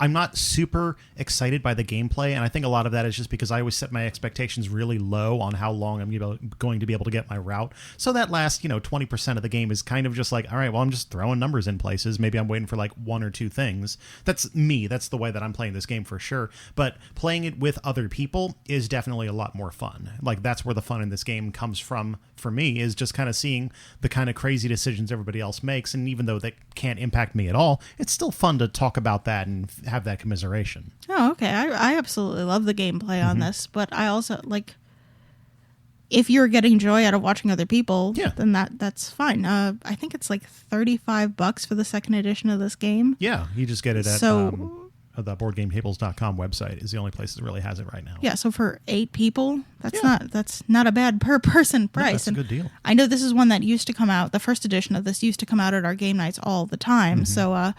I'm not super excited by the gameplay, and I think a lot of that is just because I always set my expectations really low on how long I'm going to be able to get my route. So that last, 20% of the game is kind of just like, all right, well, I'm just throwing numbers in places. Maybe I'm waiting for like one or two things. That's me. That's the way that I'm playing this game for sure. But playing it with other people is definitely a lot more fun. Like, that's where the fun in this game comes from for me, is just kind of seeing the kind of crazy decisions everybody else makes. And even though that can't impact me at all, it's still fun to talk about that and have that commiseration. Oh, okay. I absolutely love the gameplay on this, but I also like, if you're getting joy out of watching other people, then that's fine. I think it's like $35 for the second edition of this game. Yeah, you just get it at the BoardGameTables.com website is the only place that really has it right now. Yeah, so for 8 people, that's not a bad per person price. No, that's a good deal. I know this is one that used to come out. The first edition of this used to come out at our game nights all the time. So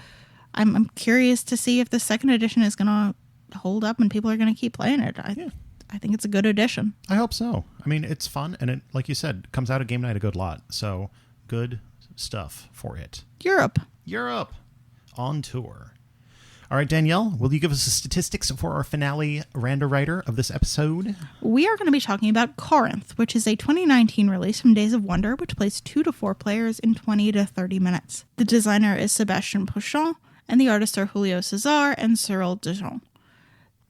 I'm curious to see if the second edition is going to hold up and people are going to keep playing it. I think it's a good addition. I hope so. I mean, it's fun, and it, like you said, comes out at game night a good lot. So good stuff for it. Europe. On tour. All right, Danielle, will you give us the statistics for our finale Randowriter of this episode? We are going to be talking about Corinth, which is a 2019 release from Days of Wonder, which plays 2 to 4 players in 20 to 30 minutes. The designer is Sébastien Pochon, and the artists are Julio César and Cyril Dijon.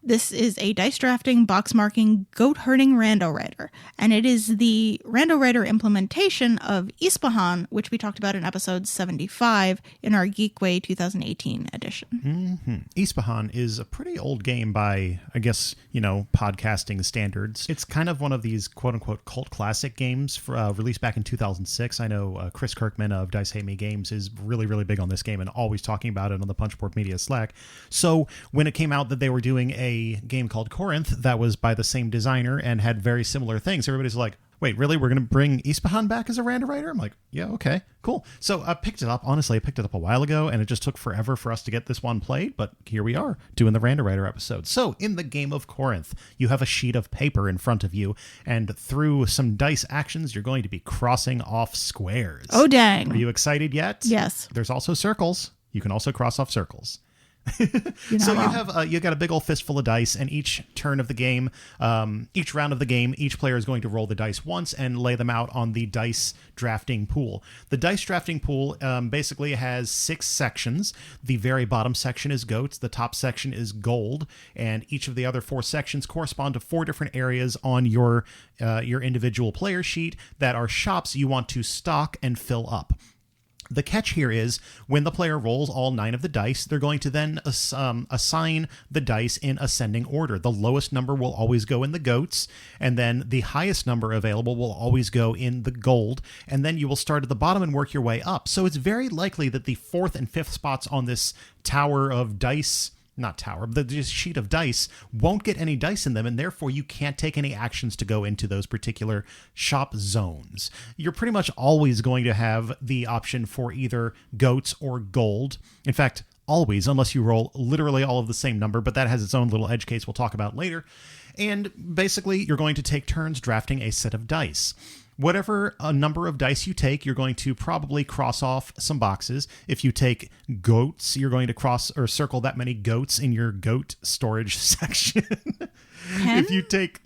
This is a dice drafting, box marking, goat herding Randowriter, and it is the Randowriter implementation of Ispahan, which we talked about in episode 75 in our Geekway 2018 edition. Ispahan is a pretty old game by, I guess, podcasting standards. It's kind of one of these quote-unquote cult classic games released back in 2006. I know Chris Kirkman of Dice Hate Me Games is really, really big on this game and always talking about it on the Punchboard Media Slack. So when it came out that they were doing a game called Corinth that was by the same designer and had very similar things, everybody's like, wait, really? We're going to bring Ispahan back as a Randowriter? I'm like, yeah, okay, cool. So I picked it up. Honestly, I picked it up a while ago, and it just took forever for us to get this one played, but here we are doing the Randowriter episode. So in the game of Corinth, you have a sheet of paper in front of you, and through some dice actions, you're going to be crossing off squares. Oh, dang. Are you excited yet? Yes. There's also circles. You can also cross off circles. So you got a big old fistful of dice, and each turn of the game, each round of the game, each player is going to roll the dice once and lay them out on the dice drafting pool. The dice drafting pool basically has 6 sections. The very bottom section is goats, the top section is gold, and each of the other 4 sections correspond to 4 different areas on your individual player sheet that are shops you want to stock and fill up. The catch here is when the player rolls all 9 of the dice, they're going to then assign the dice in ascending order. The lowest number will always go in the goats, and then the highest number available will always go in the gold, and then you will start at the bottom and work your way up. So it's very likely that the 4th and 5th spots on this tower of dice, not tower, but the sheet of dice won't get any dice in them, and therefore you can't take any actions to go into those particular shop zones. You're pretty much always going to have the option for either goats or gold. In fact, always, unless you roll literally all of the same number, but that has its own little edge case we'll talk about later. And basically, you're going to take turns drafting a set of dice. Whatever number of dice you take, you're going to probably cross off some boxes. If you take goats, you're going to cross or circle that many goats in your goat storage section. If you take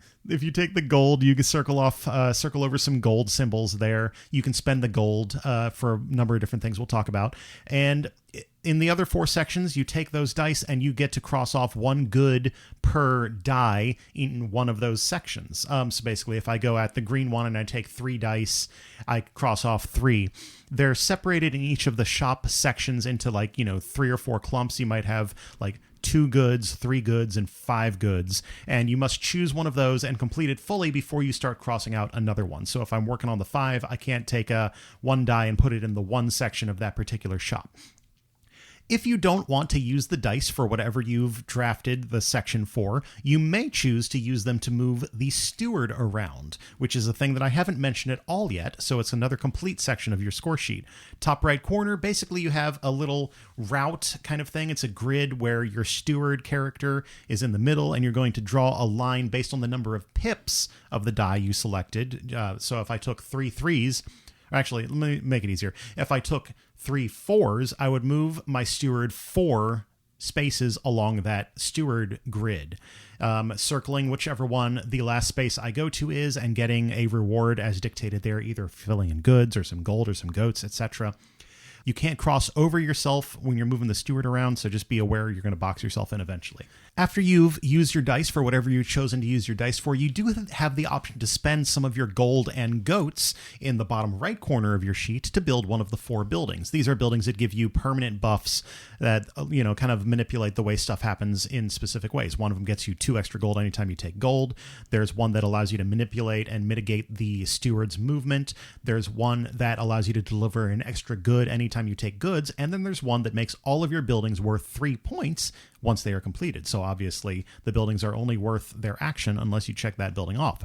the gold, you can circle over some gold symbols there. You can spend the gold for a number of different things we'll talk about. And in the other 4 sections, you take those dice and you get to cross off 1 good per die in one of those sections. So basically, if I go at the green one and I take 3 dice, I cross off 3. They're separated in each of the shop sections into 3 or 4 clumps. You might have 2 goods, 3 goods, and 5 goods, and you must choose one of those and complete it fully before you start crossing out another one. So if I'm working on the 5, I can't take a 1 die and put it in the 1 section of that particular shop. If you don't want to use the dice for whatever you've drafted the section for, you may choose to use them to move the steward around, which is a thing that I haven't mentioned at all yet, so it's another complete section of your score sheet. Top right corner, basically you have a little route kind of thing. It's a grid where your steward character is in the middle, and you're going to draw a line based on the number of pips of the die you selected. So if I took 3 3s, actually, let me make it easier. If I took 3 4s, I would move my steward 4 spaces along that steward grid, circling whichever one the last space I go to is and getting a reward as dictated there, either filling in goods or some gold or some goats, etc. You can't cross over yourself when you're moving the steward around, so just be aware you're going to box yourself in eventually. After you've used your dice for whatever you've chosen to use your dice for, you do have the option to spend some of your gold and goats in the bottom right corner of your sheet to build one of the 4 buildings. These are buildings that give you permanent buffs that, kind of manipulate the way stuff happens in specific ways. One of them gets you 2 extra gold anytime you take gold. There's one that allows you to manipulate and mitigate the steward's movement. There's one that allows you to deliver an extra good anytime you take goods. And then there's one that makes all of your buildings worth 3 points once they are completed. So obviously the buildings are only worth their action unless you check that building off.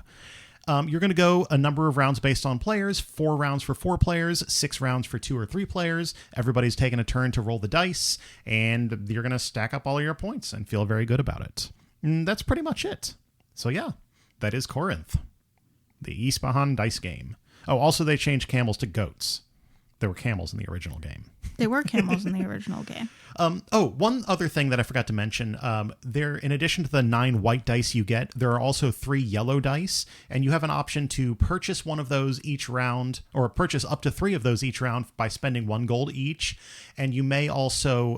You're going to go a number of rounds based on players, 4 rounds for 4 players, 6 rounds for 2 or 3 players. Everybody's taking a turn to roll the dice, and you're going to stack up all your points and feel very good about it. And that's pretty much it. So yeah, that is Corinth, the Ispahan dice game. Oh, also they changed camels to goats. There were camels in the original game. They were camels in the original game. One other thing that I forgot to mention, there, in addition to the 9 white dice you get, there are also 3 yellow dice, and you have an option to purchase one of those each round, or purchase up to 3 of those each round by spending 1 gold each. And you may also,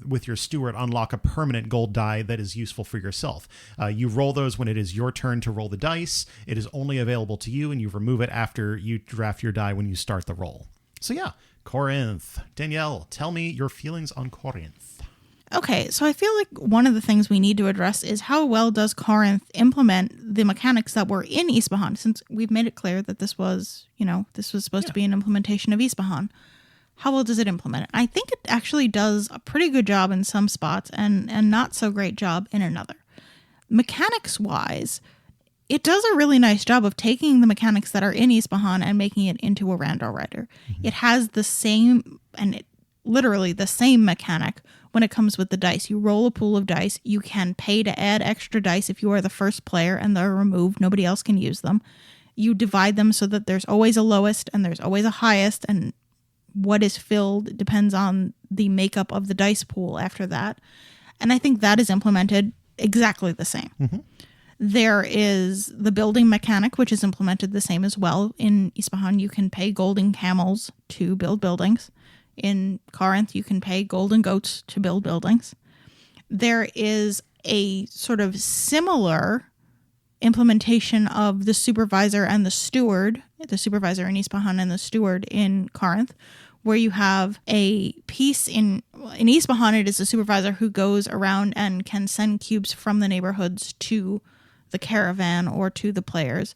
with your steward, unlock a permanent gold die that is useful for yourself. You roll those when it is your turn to roll the dice. It is only available to you, and you remove it after you draft your die when you start the roll. So yeah, Corinth. Danielle, tell me your feelings on Corinth. Okay, so I feel like one of the things we need to address is how well does Corinth implement the mechanics that were in Ispahan, since we've made it clear that this was supposed to be an implementation of Ispahan. How well does it implement it? I think it actually does a pretty good job in some spots and not so great job in another. Mechanics-wise, it does a really nice job of taking the mechanics that are in Ispahan and making it into a Randowriter. It has the same, literally the same mechanic when it comes with the dice. You roll a pool of dice. You can pay to add extra dice if you are the first player and they're removed. Nobody else can use them. You divide them so that there's always a lowest and there's always a highest, and what is filled depends on the makeup of the dice pool after that. And I think that is implemented exactly the same. Mm-hmm. There is the building mechanic, which is implemented the same as well. In Ispahan, you can pay golden camels to build buildings. In Corinth, you can pay golden goats to build buildings. There is a sort of similar implementation of the supervisor and the steward, the supervisor in Ispahan and the steward in Corinth, where you have a piece in Isfahan, it is a supervisor who goes around and can send cubes from the neighborhoods to the caravan or to the players.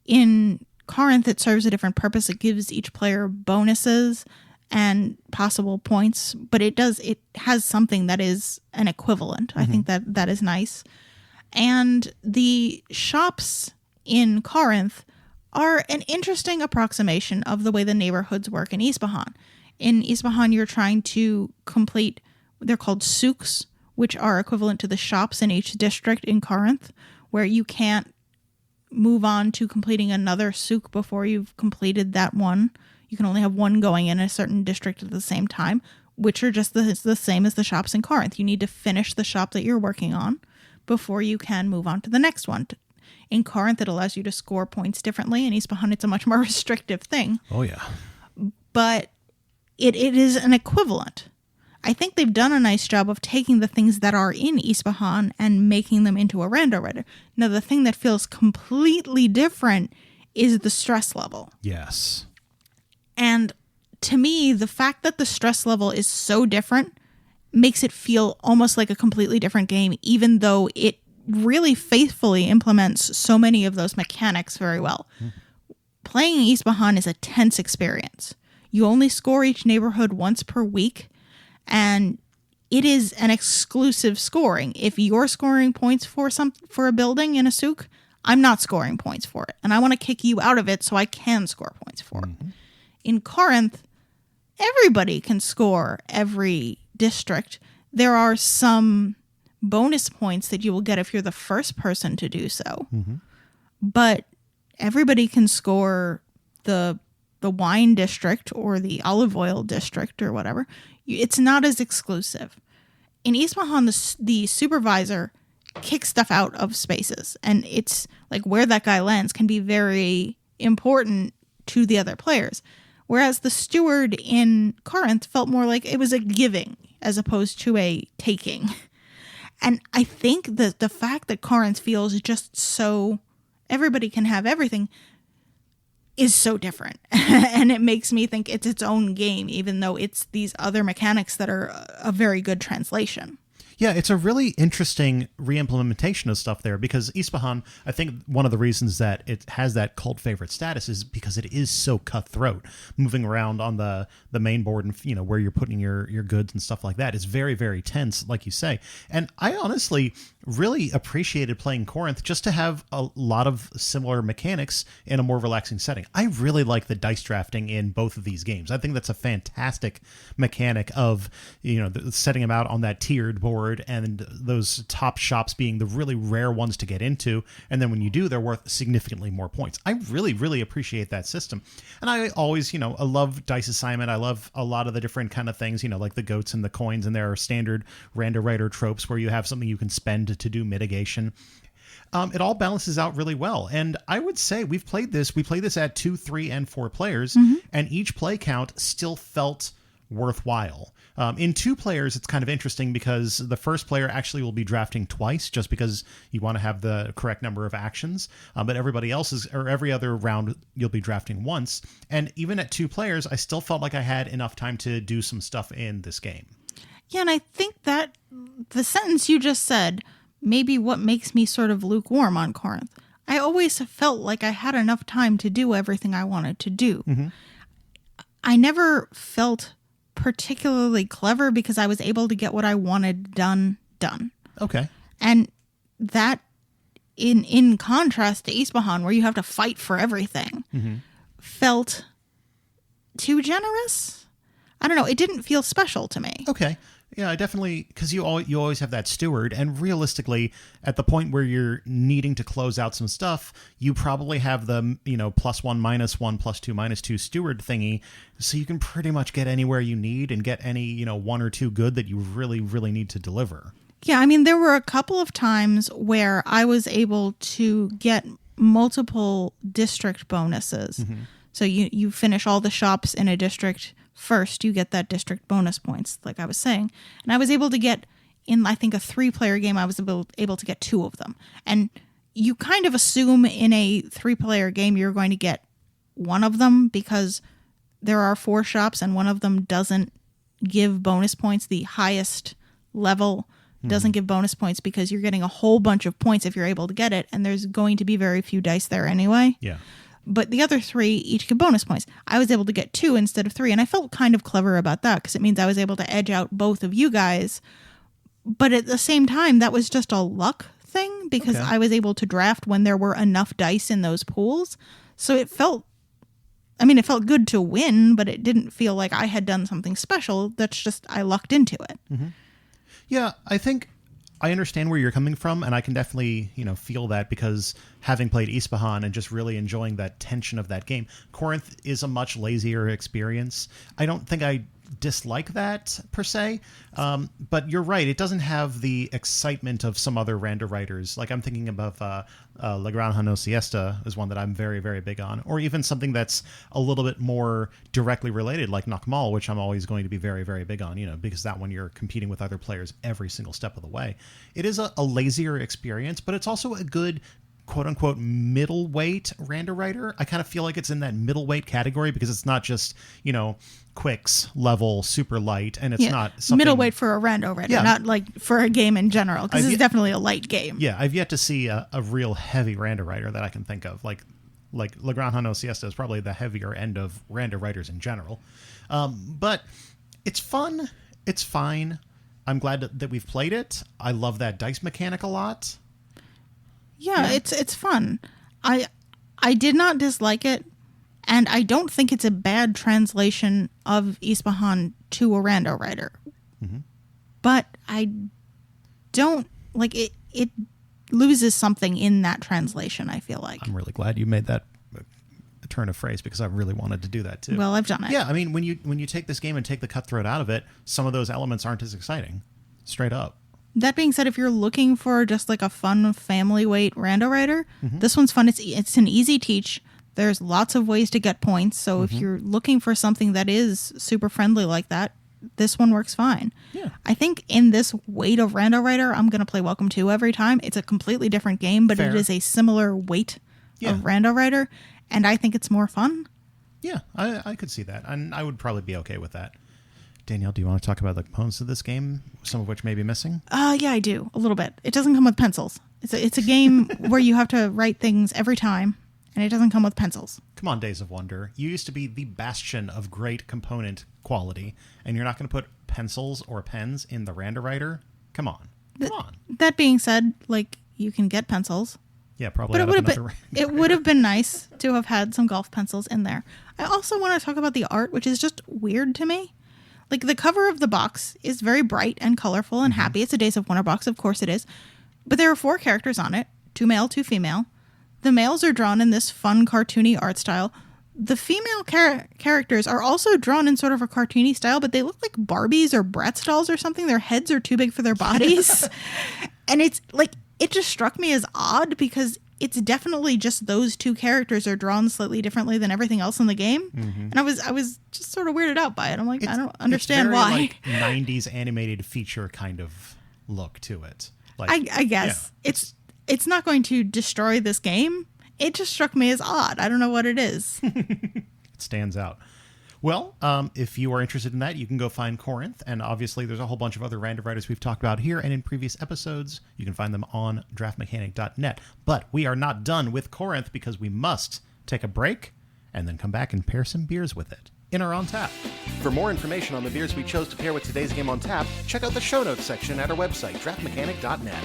In Corinth, it serves a different purpose. It gives each player bonuses and possible points, but it has something that is an equivalent. I think that is nice. And the shops in Corinth are an interesting approximation of the way the neighborhoods work in Isfahan. In Isfahan, you're trying to complete, they're called souks, which are equivalent to the shops in each district in Corinth, where you can't move on to completing another souk before you've completed that one. You can only have one going in a certain district at the same time, which are just the same as the shops in Corinth. You need to finish the shop that you're working on before you can move on to the next one. In Corinth, it allows you to score points differently. In Isfahan, it's a much more restrictive thing. Oh, yeah. But it is an equivalent. I think they've done a nice job of taking the things that are in Isfahan and making them into a Randowriter. Now, the thing that feels completely different is the stress level. Yes. And to me, the fact that the stress level is so different makes it feel almost like a completely different game, even though it really faithfully implements so many of those mechanics very well. Playing Isfahan is a tense experience. You only score each neighborhood once per week, and it is an exclusive scoring. If you're scoring points for a building in a souk, I'm not scoring points for it, and I want to kick you out of it so I can score points for it. In Corinth, everybody can score every district. There are some bonus points that you will get if you're the first person to do so. But everybody can score the wine district or the olive oil district or whatever. It's not as exclusive. In Isfahan, the supervisor kicks stuff out of spaces, and it's like where that guy lands can be very important to the other players. Whereas the steward in Corinth felt more like it was a giving as opposed to a taking. And I think that the fact that Corinth feels just so everybody can have everything is so different. And it makes me think it's its own game, even though it's these other mechanics that are a very good translation. Yeah, it's a really interesting re-implementation of stuff there, because Isfahan, I think one of the reasons that it has that cult favorite status is because it is so cutthroat. Moving around on the main board and where you're putting your goods and stuff like that is very, very tense, like you say. And I honestly really appreciated playing Corinth just to have a lot of similar mechanics in a more relaxing setting. I really like the dice drafting in both of these games. I think that's a fantastic mechanic of, setting them out on that tiered board and those top shops being the really rare ones to get into. And then when you do, they're worth significantly more points. I really, really appreciate that system. And I always, I love dice assignment. I love a lot of the different kind of things, like the goats and the coins, and there are standard Randowriter tropes where you have something you can spend to do mitigation. It all balances out really well. And I would say we played this at 2, 3, and 4 players, and each play count still felt worthwhile. In 2 players, it's kind of interesting because the first player actually will be drafting twice just because you want to have the correct number of actions. But everybody else every other round, you'll be drafting once. And even at 2 players, I still felt like I had enough time to do some stuff in this game. Yeah, and I think that the sentence you just said may be what makes me sort of lukewarm on Corinth. I always felt like I had enough time to do everything I wanted to do. I never felt particularly clever because I was able to get what I wanted done. Okay. And that, in contrast to Isfahan, where you have to fight for everything, felt too generous. I don't know. It didn't feel special to me. Okay. Yeah, I definitely, because you always have that steward, and realistically, at the point where you're needing to close out some stuff, you probably have the, +1, -1, +2, -2 steward thingy, so you can pretty much get anywhere you need and get any, 1 or 2 good that you really, really need to deliver. Yeah, I mean, there were a couple of times where I was able to get multiple district bonuses. So you finish all the shops in a district first, you get that district bonus points, like I was saying. And I was able to get, in I think a 3-player game, I was able to get 2 of them. And you kind of assume in a 3-player game you're going to get one of them because there are 4 shops, and one of them doesn't give bonus points. The highest level doesn't give bonus points because you're getting a whole bunch of points if you're able to get it, and there's going to be very few dice there anyway. Yeah. But the other 3 each give bonus points. I was able to get 2 instead of 3, and I felt kind of clever about that because it means I was able to edge out both of you guys. But at the same time, that was just a luck thing because I was able to draft when there were enough dice in those pools. So it felt good to win, but it didn't feel like I had done something special. That's just, I lucked into it. Mm-hmm. Yeah, I think I understand where you're coming from, and I can definitely, feel that because having played Ispahan and just really enjoying that tension of that game, Corinth is a much lazier experience. I don't think I dislike that per se, but you're right. It doesn't have the excitement of some other Randowriters. Like I'm thinking about La Granja No Siesta is one that I'm very, very big on, or even something that's a little bit more directly related like Nakmal, which I'm always going to be very, very big on, because that one you're competing with other players every single step of the way. It is a lazier experience, but it's also a good quote-unquote middleweight Randowriter. I kind of feel like it's in that middleweight category because it's not just, Quicks level super light, and it's not something... Middleweight for a Randowriter, not like for a game in general, because it's definitely a light game. Yeah, I've yet to see a real heavy Randowriter that I can think of. Like La Granja No Siesta is probably the heavier end of Randowriters in general. But it's fun. It's fine. I'm glad that we've played it. I love that dice mechanic a lot. Yeah, it's fun. I did not dislike it, and I don't think it's a bad translation of Ispahan to a Randowriter. Mm-hmm. But I don't like it. It loses something in that translation, I feel like. I'm really glad you made that turn of phrase because I really wanted to do that too. Well, I've done it. Yeah, I mean, when you take this game and take the cutthroat out of it, some of those elements aren't as exciting. Straight up. That being said, if you're looking for just like a fun family weight Randowriter, this one's fun. It's an easy teach. There's lots of ways to get points. So if you're looking for something that is super friendly like that, this one works fine. Yeah. I think in this weight of Randowriter, I'm going to play Welcome To every time. It's a completely different game, but it is a similar weight of Randowriter, and I think it's more fun. Yeah, I could see that, and I would probably be okay with that. Danielle, do you want to talk about the components of this game, some of which may be missing? Yeah, I do, a little bit. It doesn't come with pencils. It's a game where you have to write things every time, and it doesn't come with pencils. Come on, Days of Wonder. You used to be the bastion of great component quality, and you're not going to put pencils or pens in the Randowriter? Come on. Come on. That being said, like, you can get pencils. Yeah, probably. But it would have been nice to have had some golf pencils in there. I also want to talk about the art, which is just weird to me. Like, the cover of the box is very bright and colorful and happy. It's a Days of Wonder box, of course it is. But there are 4 characters on it, 2 male, 2 female. The males are drawn in this fun, cartoony art style. The female characters are also drawn in sort of a cartoony style, but they look like Barbies or Bratz dolls or something. Their heads are too big for their bodies. And it's like, it just struck me as odd because it's definitely just those 2 characters are drawn slightly differently than everything else in the game. Mm-hmm. And I was just sort of weirded out by it. I'm like, I don't understand it's very, why. Like 90s animated feature kind of look to it. Like, I guess it's not going to destroy this game. It just struck me as odd. I don't know what it is. It stands out. Well, if you are interested in that, you can go find Corinth. And obviously, there's a whole bunch of other Randowriters we've talked about here and in previous episodes. You can find them on draftmechanic.net. But we are not done with Corinth because we must take a break and then come back and pair some beers with it in our Untappd. For more information on the beers we chose to pair with today's game on tap, check out the show notes section at our website, draftmechanic.net.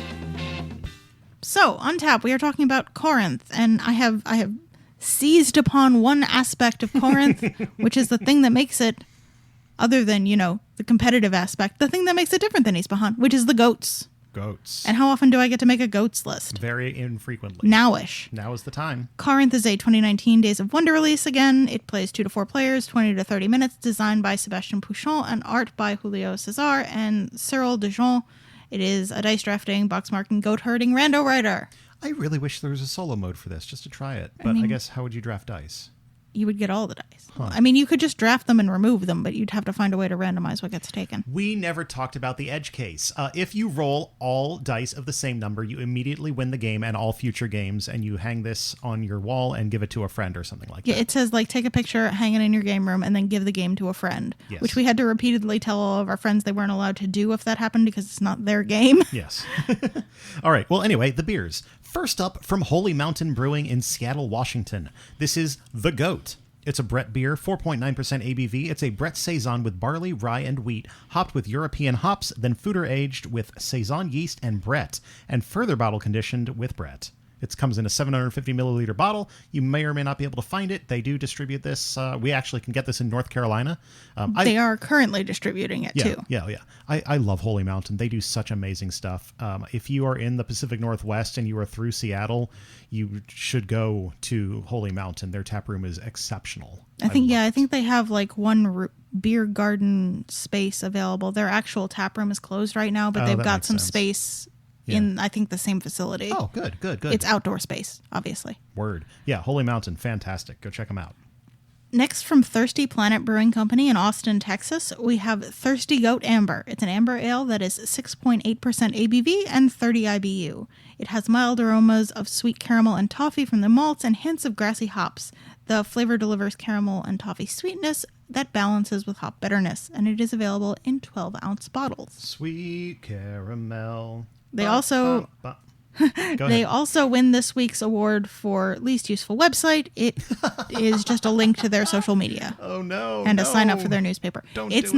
So, on tap, we are talking about Corinth, and I have seized upon one aspect of Corinth, which is the thing that makes it, other than, the competitive aspect, the thing that makes it different than Ispahan, which is the goats. Goats. And how often do I get to make a goats list? Very infrequently. Nowish. Now is the time. Corinth is a 2019 Days of Wonder release again. It plays 2 to 4 players, 20 to 30 minutes, designed by Sébastien Pouchon and art by Julio César and Cyril Dejean. It is a dice drafting, box marking, goat herding Randowriter. I really wish there was a solo mode for this, just to try it. But I guess, how would you draft dice? you would get all the dice. Huh. I mean, you could just draft them and remove them, but you'd have to find a way to randomize what gets taken. We never talked about the edge case. If you roll all dice of the same number, you immediately win the game and all future games, and you hang this on your wall and give it to a friend or something like that. Yeah, it says, like, take a picture, hang it in your game room, and then give the game to a friend, Yes. which we had to repeatedly tell all of our friends they weren't allowed to do if that happened because it's not their game. Yes. All right. Well, anyway, the beers. First up, from Holy Mountain Brewing in Seattle, Washington. This is The Goat. It's a Brett beer, 4.9% ABV. It's a Brett Saison with barley, rye, and wheat, hopped with European hops, then foeder aged with Saison yeast and Brett, and further bottle conditioned with Brett. It comes in a 750 milliliter bottle. You may or may not be able to find it. They do distribute this. We actually can get this in North Carolina. They are currently distributing it, too. Yeah. I love Holy Mountain. They do such amazing stuff. If you are in the Pacific Northwest and you are through Seattle, you should go to Holy Mountain. Their tap room is exceptional. I think they have like one beer garden space available. Their actual tap room is closed right now, but they've got some space in, I think, the same facility. Oh, good. It's outdoor space, obviously. Word. Yeah, Holy Mountain, fantastic. Go check them out. Next, from Thirsty Planet Brewing Company in Austin, Texas, we have Thirsty Goat Amber. It's an amber ale that is 6.8% ABV and 30 IBU. It has mild aromas of sweet caramel and toffee from the malts and hints of grassy hops. The flavor delivers caramel and toffee sweetness that balances with hop bitterness, and it is available in 12-ounce bottles. Sweet caramel. They also win this week's award for least useful website. It is just a link to their social media. Oh no! And a sign up for their newspaper. It's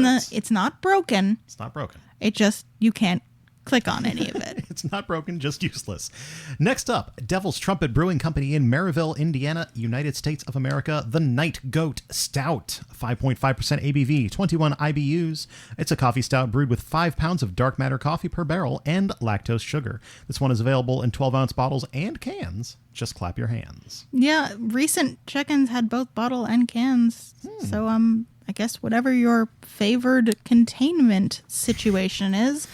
not broken. It's not broken. It just you can't click on any of it. It's not broken, just useless. Next up, Devil's Trumpet Brewing Company in Maryville, Indiana, United States of America. The Night Goat Stout, 5.5% ABV, 21 IBUs. It's a coffee stout brewed with 5 pounds of dark matter coffee per barrel and lactose sugar. This one is available in 12-ounce bottles and cans. Just clap your hands. Yeah, recent check-ins had both bottle and cans. So I guess whatever your favored containment situation is,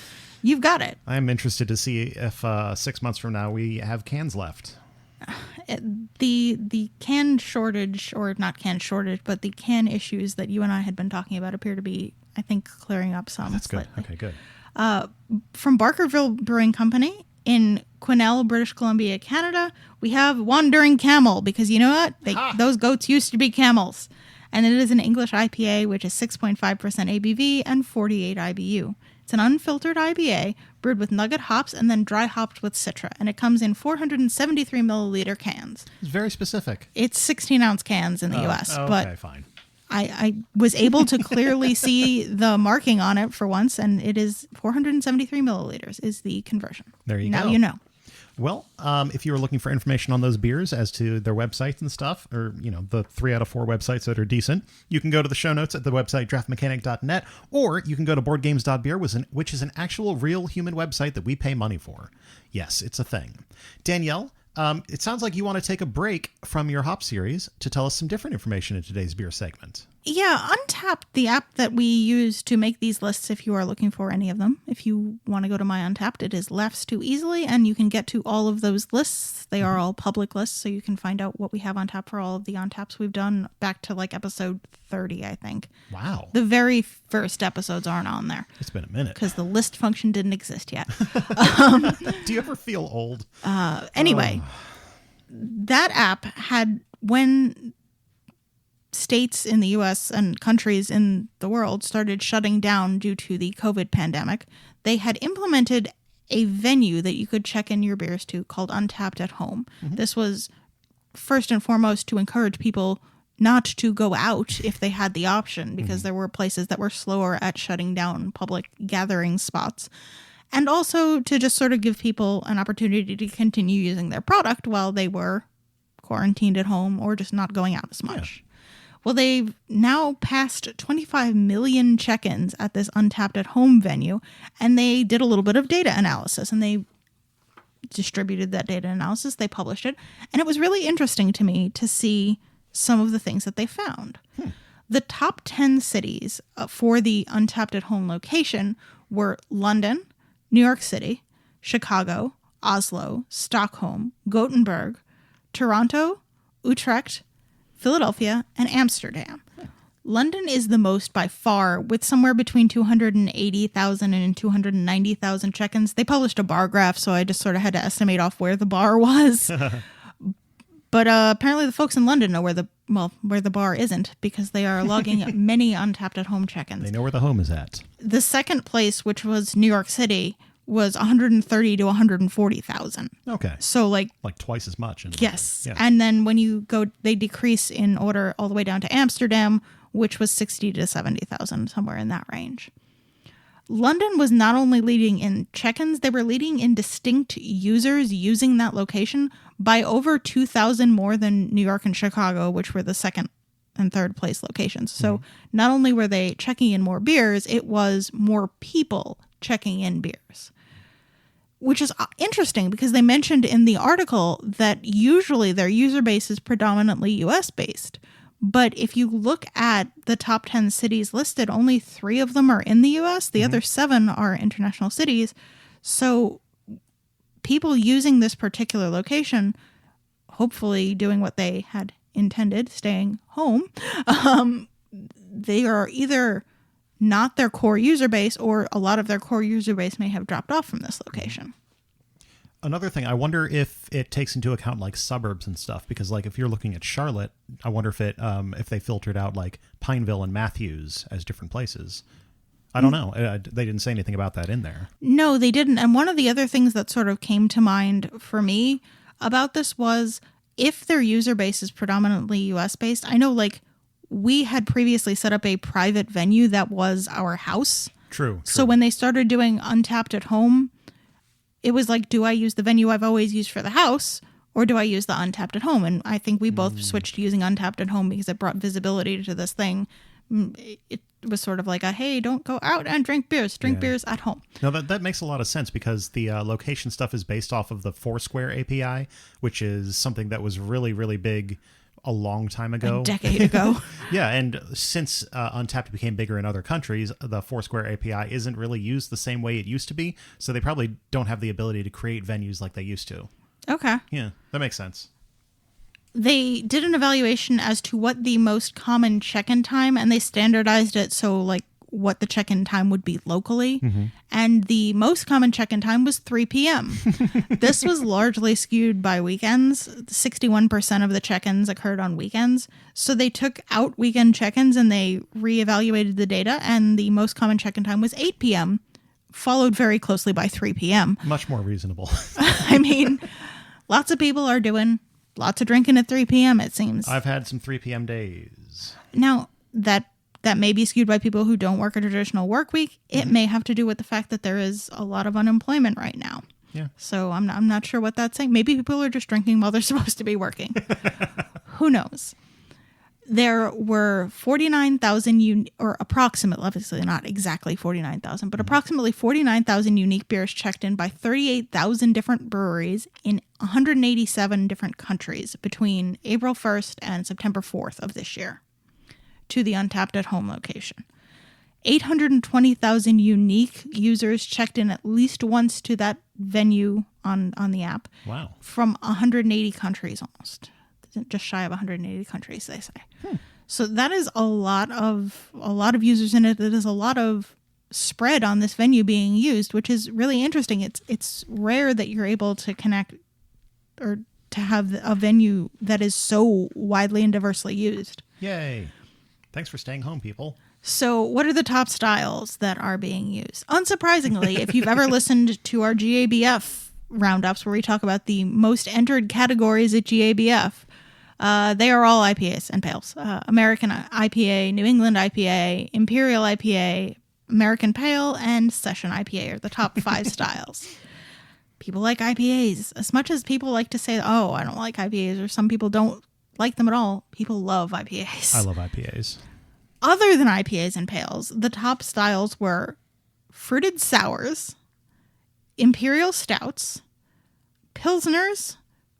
you've got it. I'm interested to see if 6 months from now we have cans left. The can shortage, or not can shortage, but the can issues that you and I had been talking about appear to be, I think, clearing up some. That's slightly. good. Okay, good. From Barkerville Brewing Company in Quesnel, British Columbia, Canada, we have Wandering Camel, because you know what? Those goats used to be camels. And it is an English IPA, which is 6.5% ABV and 48 IBU. It's an unfiltered IPA brewed with nugget hops and then dry hopped with Citra, and it comes in 473 milliliter cans. It's very specific. It's 16-ounce cans in the U.S., okay, fine. I was able to clearly see the marking on it for once, and it is 473 milliliters is the conversion. There you go. go. Now you know. Well, if you were looking for information on those beers as to their websites and stuff, or, the 3 out of 4 websites that are decent, you can go to the show notes at the website draftmechanic.net, or you can go to boardgames.beer, which is an actual real human website that we pay money for. Yes, it's a thing. Danielle, it sounds like you want to take a break from your hop series to tell us some different information in today's beer segment. Yeah, Untappd, the app that we use to make these lists if you are looking for any of them. If you want to go to my Untappd, it is Laughs Too Easily, and you can get to all of those lists. They are all public lists, so you can find out what we have on tap for all of the Untaps we've done back to like episode 30, I think. Wow. The very first episodes aren't on there. It's been a minute. Because the list function didn't exist yet. Do you ever feel old? Anyway, that app had, when states in the U.S. and countries in the world started shutting down due to the COVID pandemic, they had implemented a venue that you could check in your beers to called Untappd at Home. Mm-hmm. This was first and foremost to encourage people not to go out if they had the option, because there were places that were slower at shutting down public gathering spots. And also to just sort of give people an opportunity to continue using their product while they were quarantined at home or just not going out as much. Yeah. Well, they've now passed 25 million check-ins at this Untappd at Home venue, and they did a little bit of data analysis, and they distributed that data analysis. They published it, and it was really interesting to me to see some of the things that they found. The top 10 cities for the Untappd at Home location were London, New York City, Chicago, Oslo, Stockholm, Gothenburg, Toronto, Utrecht, Philadelphia, and Amsterdam. London is the most by far, with somewhere between 280,000 and 290,000 check-ins. They published a bar graph, so I just sort of had to estimate off where the bar was. But apparently the folks in London know where the bar isn't, because they are logging many Untappd at home check-ins. They know where the home is at. The second place, which was New York City, was 130 to 140,000. Okay. So like twice as much. Yes. And then when you go, they decrease in order all the way down to Amsterdam, which was 60 to 70,000, somewhere in that range. London was not only leading in check-ins, they were leading in distinct users using that location by over 2,000 more than New York and Chicago, which were the second and third place locations. So not only were they checking in more beers, it was more people checking in beers. Which is interesting because they mentioned in the article that usually their user base is predominantly US based. But if you look at the top 10 cities listed, only 3 of them are in the US. The other 7 are international cities. So people using this particular location, hopefully doing what they had intended, staying home, they are either not their core user base, or a lot of their core user base may have dropped off from this location. Another thing, I wonder if it takes into account like suburbs and stuff, because like if you're looking at Charlotte, I wonder if they filtered out like Pineville and Matthews as different places. I don't know. They didn't say anything about that in there. No, they didn't. And one of the other things that sort of came to mind for me about this was if their user base is predominantly US based, I know like we had previously set up a private venue that was our house. True. So when they started doing Untappd at home, it was like, do I use the venue I've always used for the house, or do I use the Untappd at home? And I think we both switched to using Untappd at home because it brought visibility to this thing. It was sort of like a, hey, don't go out and drink beers. Drink beers at home. No, that makes a lot of sense because the location stuff is based off of the Foursquare API, which is something that was really, really big a long time ago. A decade ago. Yeah, and since Untappd became bigger in other countries, the Foursquare API isn't really used the same way it used to be, so they probably don't have the ability to create venues like they used to. Okay. Yeah, that makes sense. They did an evaluation as to what the most common check-in time, and they standardized it so like what the check-in time would be locally. And the most common check-in time was 3 p.m. This was largely skewed by weekends. 61% of the check-ins occurred on weekends. So they took out weekend check-ins and they reevaluated the data, and the most common check-in time was 8 p.m., followed very closely by 3 p.m. Much more reasonable. I mean, lots of people are doing lots of drinking at 3 p.m., it seems. I've had some 3 p.m. days. Now, that may be skewed by people who don't work a traditional work week. It may have to do with the fact that there is a lot of unemployment right now. Yeah. So I'm not sure what that's saying. Maybe people are just drinking while they're supposed to be working. Who knows? There were 49,000 or approximately, obviously not exactly 49,000, but approximately 49,000 unique beers checked in by 38,000 different breweries in 187 different countries between April 1st and September 4th of this year to the Untappd at home location. 820,000 unique users checked in at least once to that venue on the app. Wow. From 180 countries almost. Just shy of 180 countries, they say. So that is a lot of users in it. It is a lot of spread on this venue being used, which is really interesting. It's rare that you're able to connect or to have a venue that is so widely and diversely used. Yay. Thanks for staying home, people. So what are the top styles that are being used? Unsurprisingly, if you've ever listened to our GABF roundups where we talk about the most entered categories at GABF, they are all IPAs and pales. American IPA, New England IPA, Imperial IPA, American Pale, and Session IPA are the top 5 styles. People like IPAs. As much as people like to say, oh, I don't like IPAs, or some people don't like them at all, people love IPAs. I love IPAs. Other than IPAs and pales, the top styles were fruited sours, imperial stouts, pilsners,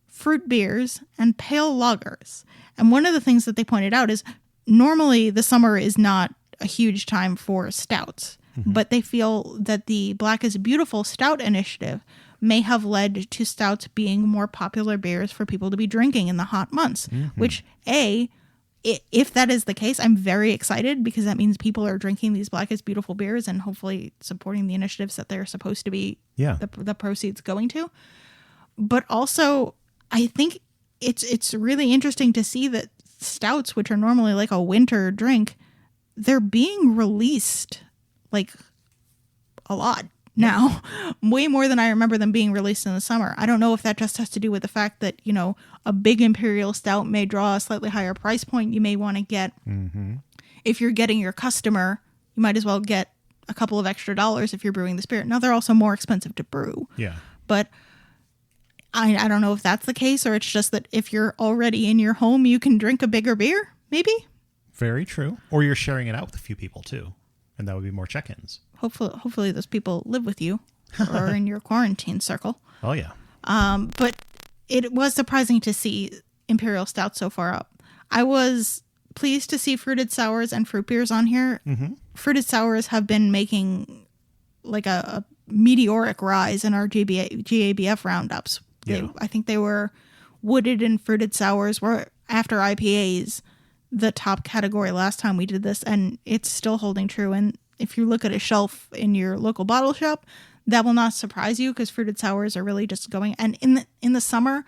fruit beers, and pale lagers. And one of the things that they pointed out is normally the summer is not a huge time for stouts, but they feel that the Black is Beautiful Stout initiative may have led to stouts being more popular beers for people to be drinking in the hot months, which A, if that is the case, I'm very excited because that means people are drinking these Blackest Beautiful beers and hopefully supporting the initiatives that they're supposed to be the proceeds going to. But also, I think it's really interesting to see that stouts, which are normally like a winter drink, they're being released like a lot now, way more than I remember them being released in the summer. I don't know if that just has to do with the fact that, a big imperial stout may draw a slightly higher price point. You may want to get, if you're getting your customer, you might as well get a couple of extra dollars if you're brewing the spirit. Now, they're also more expensive to brew. Yeah. But I don't know if that's the case, or it's just that if you're already in your home, you can drink a bigger beer, maybe? Very true. Or you're sharing it out with a few people, too. And that would be more check-ins. Hopefully those people live with you or in your quarantine circle. Oh, yeah. But it was surprising to see Imperial Stout so far up. I was pleased to see Fruited Sours and Fruit Beers on here. Mm-hmm. Fruited Sours have been making like a meteoric rise in our GABF roundups. Yeah. I think they were Wooded and Fruited Sours were, after IPAs, the top category last time we did this, and it's still holding true. And if you look at a shelf in your local bottle shop, that will not surprise you because Fruited Sours are really just going. And in the summer,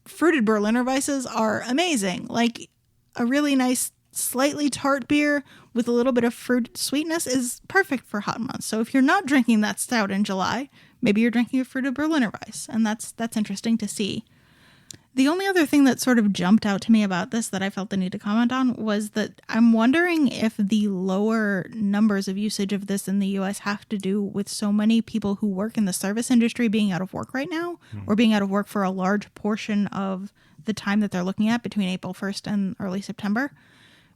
Fruited Berliner Weisses are amazing. Like a really nice, slightly tart beer with a little bit of fruit sweetness is perfect for hot months. So if you're not drinking that stout in July, maybe you're drinking a Fruited Berliner Weiss, and that's interesting to see. The only other thing that sort of jumped out to me about this that I felt the need to comment on was that I'm wondering if the lower numbers of usage of this in the US have to do with so many people who work in the service industry being out of work right now, or being out of work for a large portion of the time that they're looking at between April 1st and early September.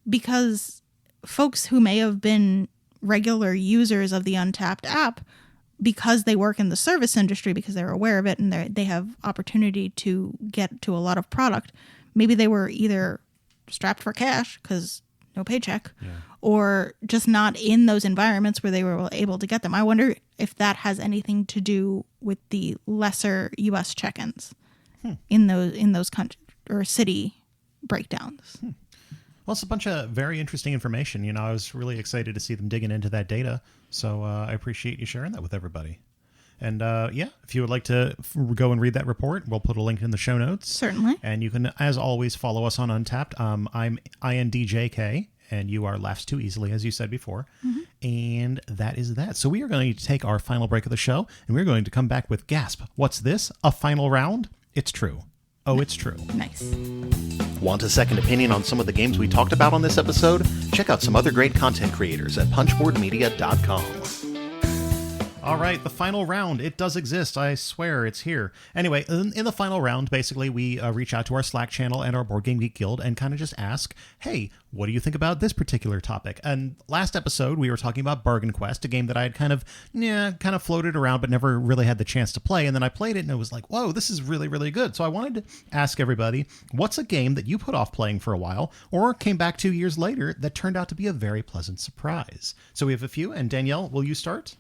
Because folks who may have been regular users of the Untappd app, because they work in the service industry, because they're aware of it and they have opportunity to get to a lot of product, maybe they were either strapped for cash because no paycheck, or just not in those environments where they were able to get them. I wonder if that has anything to do with the lesser U.S. check-ins in those country or city breakdowns. Well, it's a bunch of very interesting information. I was really excited to see them digging into that data. So I appreciate you sharing that with everybody. And if you would like to go and read that report, we'll put a link in the show notes. Certainly. And you can, as always, follow us on Untappd. I'm INDJK, and you are Laughs Too Easily, as you said before. Mm-hmm. And that is that. So we are going to take our final break of the show, and we're going to come back with Gasp. What's this? A final round? It's true. Oh, it's true. Nice. Want a second opinion on some of the games we talked about on this episode? Check out some other great content creators at punchboardmedia.com. All right, the final round. It does exist. I swear it's here. Anyway, in the final round, basically, we reach out to our Slack channel and our Board Game Geek Guild and kind of just ask, hey, what do you think about this particular topic? And last episode, we were talking about Bargain Quest, a game that I had kind of floated around but never really had the chance to play. And then I played it and it was like, whoa, this is really, really good. So I wanted to ask everybody, what's a game that you put off playing for a while or came back 2 years later that turned out to be a very pleasant surprise? So we have a few. And Danielle, will you start?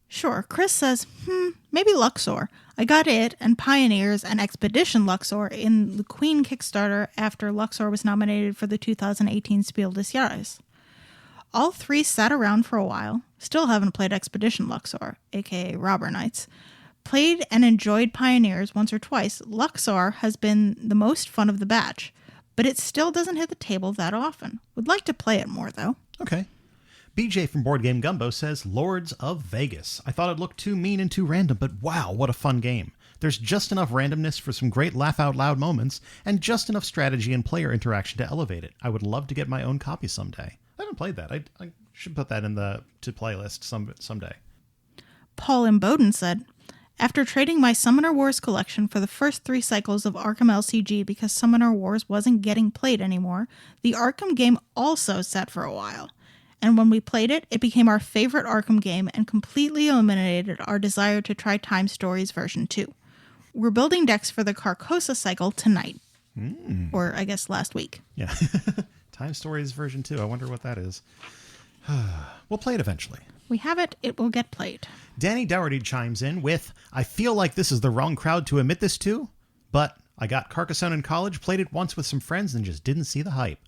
Sure. Chris says, maybe Luxor. I got it and Pioneers and Expedition Luxor in the Queen Kickstarter after Luxor was nominated for the 2018 Spiel des Jahres. All three sat around for a while. Still haven't played Expedition Luxor, aka Robber Knights. Played and enjoyed Pioneers once or twice. Luxor has been the most fun of the batch, but it still doesn't hit the table that often. Would like to play it more, though. Okay. BJ from Board Game Gumbo says, Lords of Vegas. I thought it looked too mean and too random, but wow, what a fun game. There's just enough randomness for some great laugh-out-loud moments, and just enough strategy and player interaction to elevate it. I would love to get my own copy someday. I haven't played that. I should put that in the playlist someday. Paul Imboden said, after trading my Summoner Wars collection for the first 3 cycles of Arkham LCG because Summoner Wars wasn't getting played anymore, the Arkham game also sat for a while. And when we played it, it became our favorite Arkham game and completely eliminated our desire to try Time Stories version 2. We're building decks for the Carcosa cycle tonight. Or, I guess, last week. Yeah. Time Stories version 2. I wonder what that is. We'll play it eventually. We have it. It will get played. Danny Dougherty chimes in with, I feel like this is the wrong crowd to admit this to, but I got Carcassonne in college, played it once with some friends, and just didn't see the hype.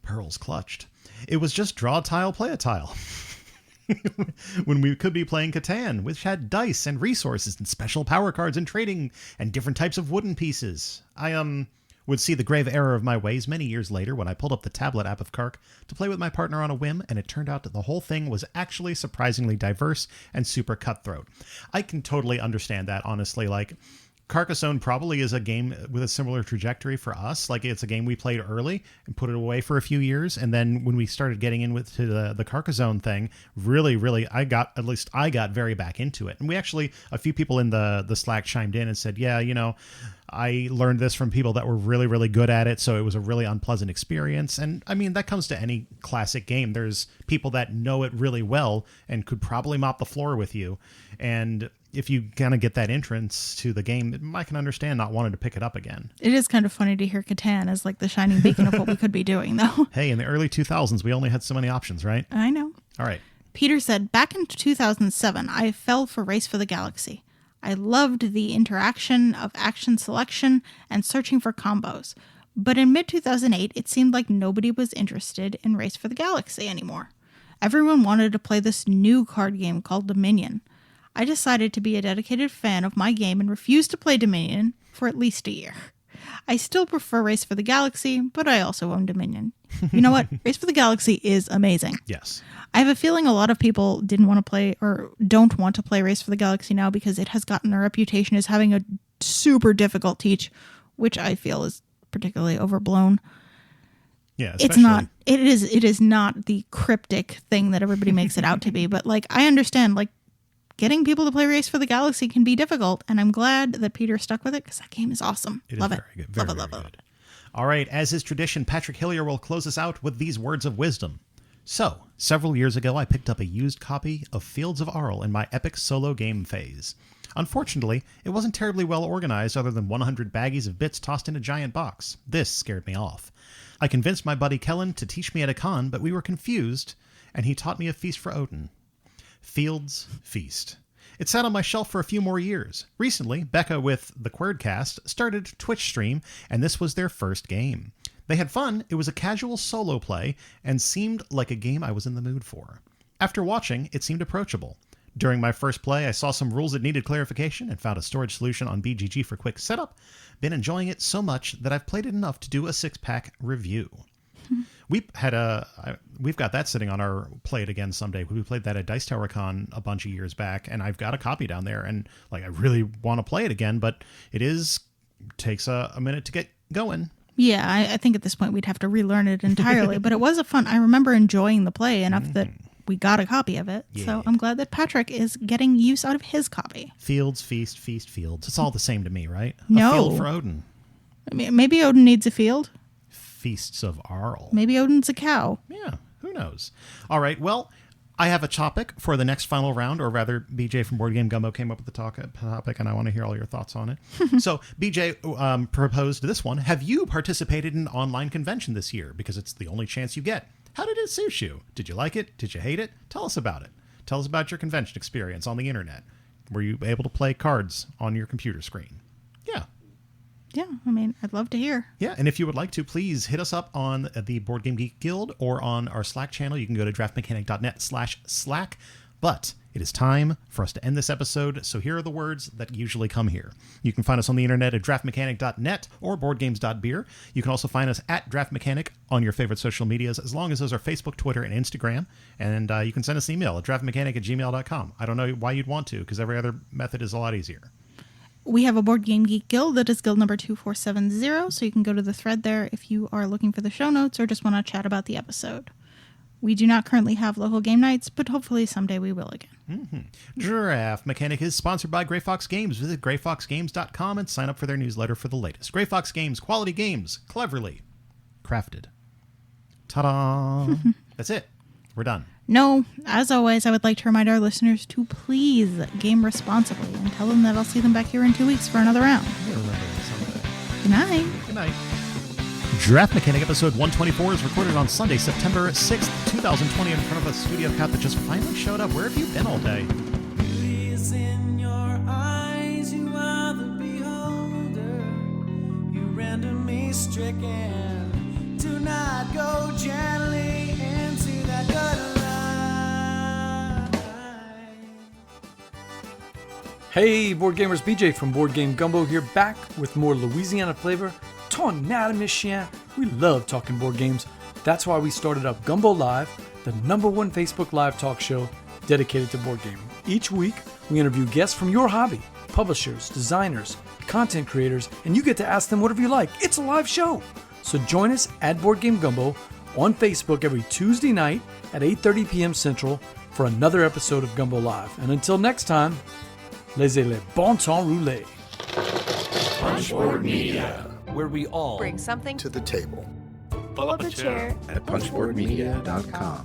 Pearls clutched. It was just draw a tile, play a tile. When we could be playing Catan, which had dice and resources and special power cards and trading and different types of wooden pieces. I would see the grave error of my ways many years later when I pulled up the tablet app of Carc to play with my partner on a whim, and it turned out that the whole thing was actually surprisingly diverse and super cutthroat. I can totally understand that, honestly. Like, Carcassonne probably is a game with a similar trajectory for us. Like, it's a game we played early and put it away for a few years. And then when we started getting in with the Carcassonne thing, really, I got very back into it. And we actually, a few people in the Slack chimed in and said, yeah, I learned this from people that were really, really good at it. So it was a really unpleasant experience. And I mean, that comes to any classic game. There's people that know it really well and could probably mop the floor with you. And if you kind of get that entrance to the game, I can understand not wanting to pick it up again. It is kind of funny to hear Catan as like the shining beacon of what we could be doing, though. Hey, in the early 2000s, we only had so many options, right? I know. All right. Peter said, back in 2007, I fell for Race for the Galaxy. I loved the interaction of action selection and searching for combos. But in mid-2008, it seemed like nobody was interested in Race for the Galaxy anymore. Everyone wanted to play this new card game called Dominion. I decided to be a dedicated fan of my game and refused to play Dominion for at least a year. I still prefer Race for the Galaxy, but I also own Dominion. You know what? Race for the Galaxy is amazing. Yes. I have a feeling a lot of people didn't want to play or don't want to play Race for the Galaxy now because it has gotten a reputation as having a super difficult teach, which I feel is particularly overblown. Yeah, it's not. It is not the cryptic thing that everybody makes it out to be. But like, I understand, like, getting people to play Race for the Galaxy can be difficult, and I'm glad that Peter stuck with it because that game is awesome. Love it. Very good. Very, love it. All right, as is tradition, Patrick Hillier will close us out with these words of wisdom. So, several years ago, I picked up a used copy of Fields of Arle in my epic solo game phase. Unfortunately, it wasn't terribly well organized other than 100 baggies of bits tossed in a giant box. This scared me off. I convinced my buddy Kellen to teach me at a con, but we were confused, and he taught me a feast for Odin. Fields Feast. It sat on my shelf for a few more years. Recently, Becca with the Querdcast started a Twitch stream, and this was their first game. They had fun, it was a casual solo play, and seemed like a game I was in the mood for. After watching, it seemed approachable. During my first play, I saw some rules that needed clarification and found a storage solution on BGG for quick setup. Been enjoying it so much that I've played it enough to do a 6-pack review. We've got that sitting on our Play It Again someday. We played that at Dice Tower Con a bunch of years back, and I've got a copy down there, and like I really want to play it again, but takes a minute to get going. Yeah, I think at this point we'd have to relearn it entirely, but it was a fun. I remember enjoying the play enough that we got a copy of it. Yeah. So I'm glad that Patrick is getting use out of his copy. Fields, feast, fields. It's all the same to me, right? No. A field for Odin. I mean, maybe Odin needs a field. Feasts of Arle. Maybe Odin's a cow. Yeah, who knows? All right, well, I have a topic for the next final round, or rather, BJ from Board Game Gumbo came up with the topic, and I want to hear all your thoughts on it. So, BJ proposed this one. Have you participated in an online convention this year? Because it's the only chance you get. How did it suit you? Did you like it? Did you hate it? Tell us about it. Tell us about your convention experience on the internet. Were you able to play cards on your computer screen? Yeah. Yeah, I mean, I'd love to hear. Yeah, and if you would like to, please hit us up on the Board Game Geek Guild or on our Slack channel. You can go to draftmechanic.net/Slack. But it is time for us to end this episode, so here are the words that usually come here. You can find us on the internet at draftmechanic.net or boardgames.beer. You can also find us at draftmechanic on your favorite social medias, as long as those are Facebook, Twitter, and Instagram. And you can send us an email at draftmechanic@gmail.com. I don't know why you'd want to, because every other method is a lot easier. We have a Board Game Geek Guild that is guild number 2470, so you can go to the thread there if you are looking for the show notes or just want to chat about the episode. We do not currently have local game nights, but hopefully someday we will again. Mm-hmm. Draft Mechanic is sponsored by Grey Fox Games. Visit greyfoxgames.com and sign up for their newsletter for the latest. Grey Fox Games, quality games, cleverly crafted. Ta-da! That's it. We're done. No, as always, I would like to remind our listeners to please game responsibly and tell them that I'll see them back here in 2 weeks for another round. You'll remember that someday. Good night. Good night. Draft Mechanic episode 124 is recorded on Sunday, September 6th, 2020 in front of a studio cat that just finally showed up. Where have you been all day? Beauty is in your eyes, you are the beholder. Hey, board gamers, BJ from Board Game Gumbo here, back with more Louisiana flavor. Ton nada, mes chiens. We love talking board games. That's why we started up Gumbo Live, the #1 Facebook live talk show dedicated to board gaming. Each week, we interview guests from your hobby, publishers, designers, content creators, and you get to ask them whatever you like. It's a live show. So join us at Board Game Gumbo on Facebook every Tuesday night at 8:30 p.m. Central for another episode of Gumbo Live. And until next time, laissez le bon temps rouler. Punchboard Media, where we all bring something to the table. Pull up a chair at punchboardmedia.com.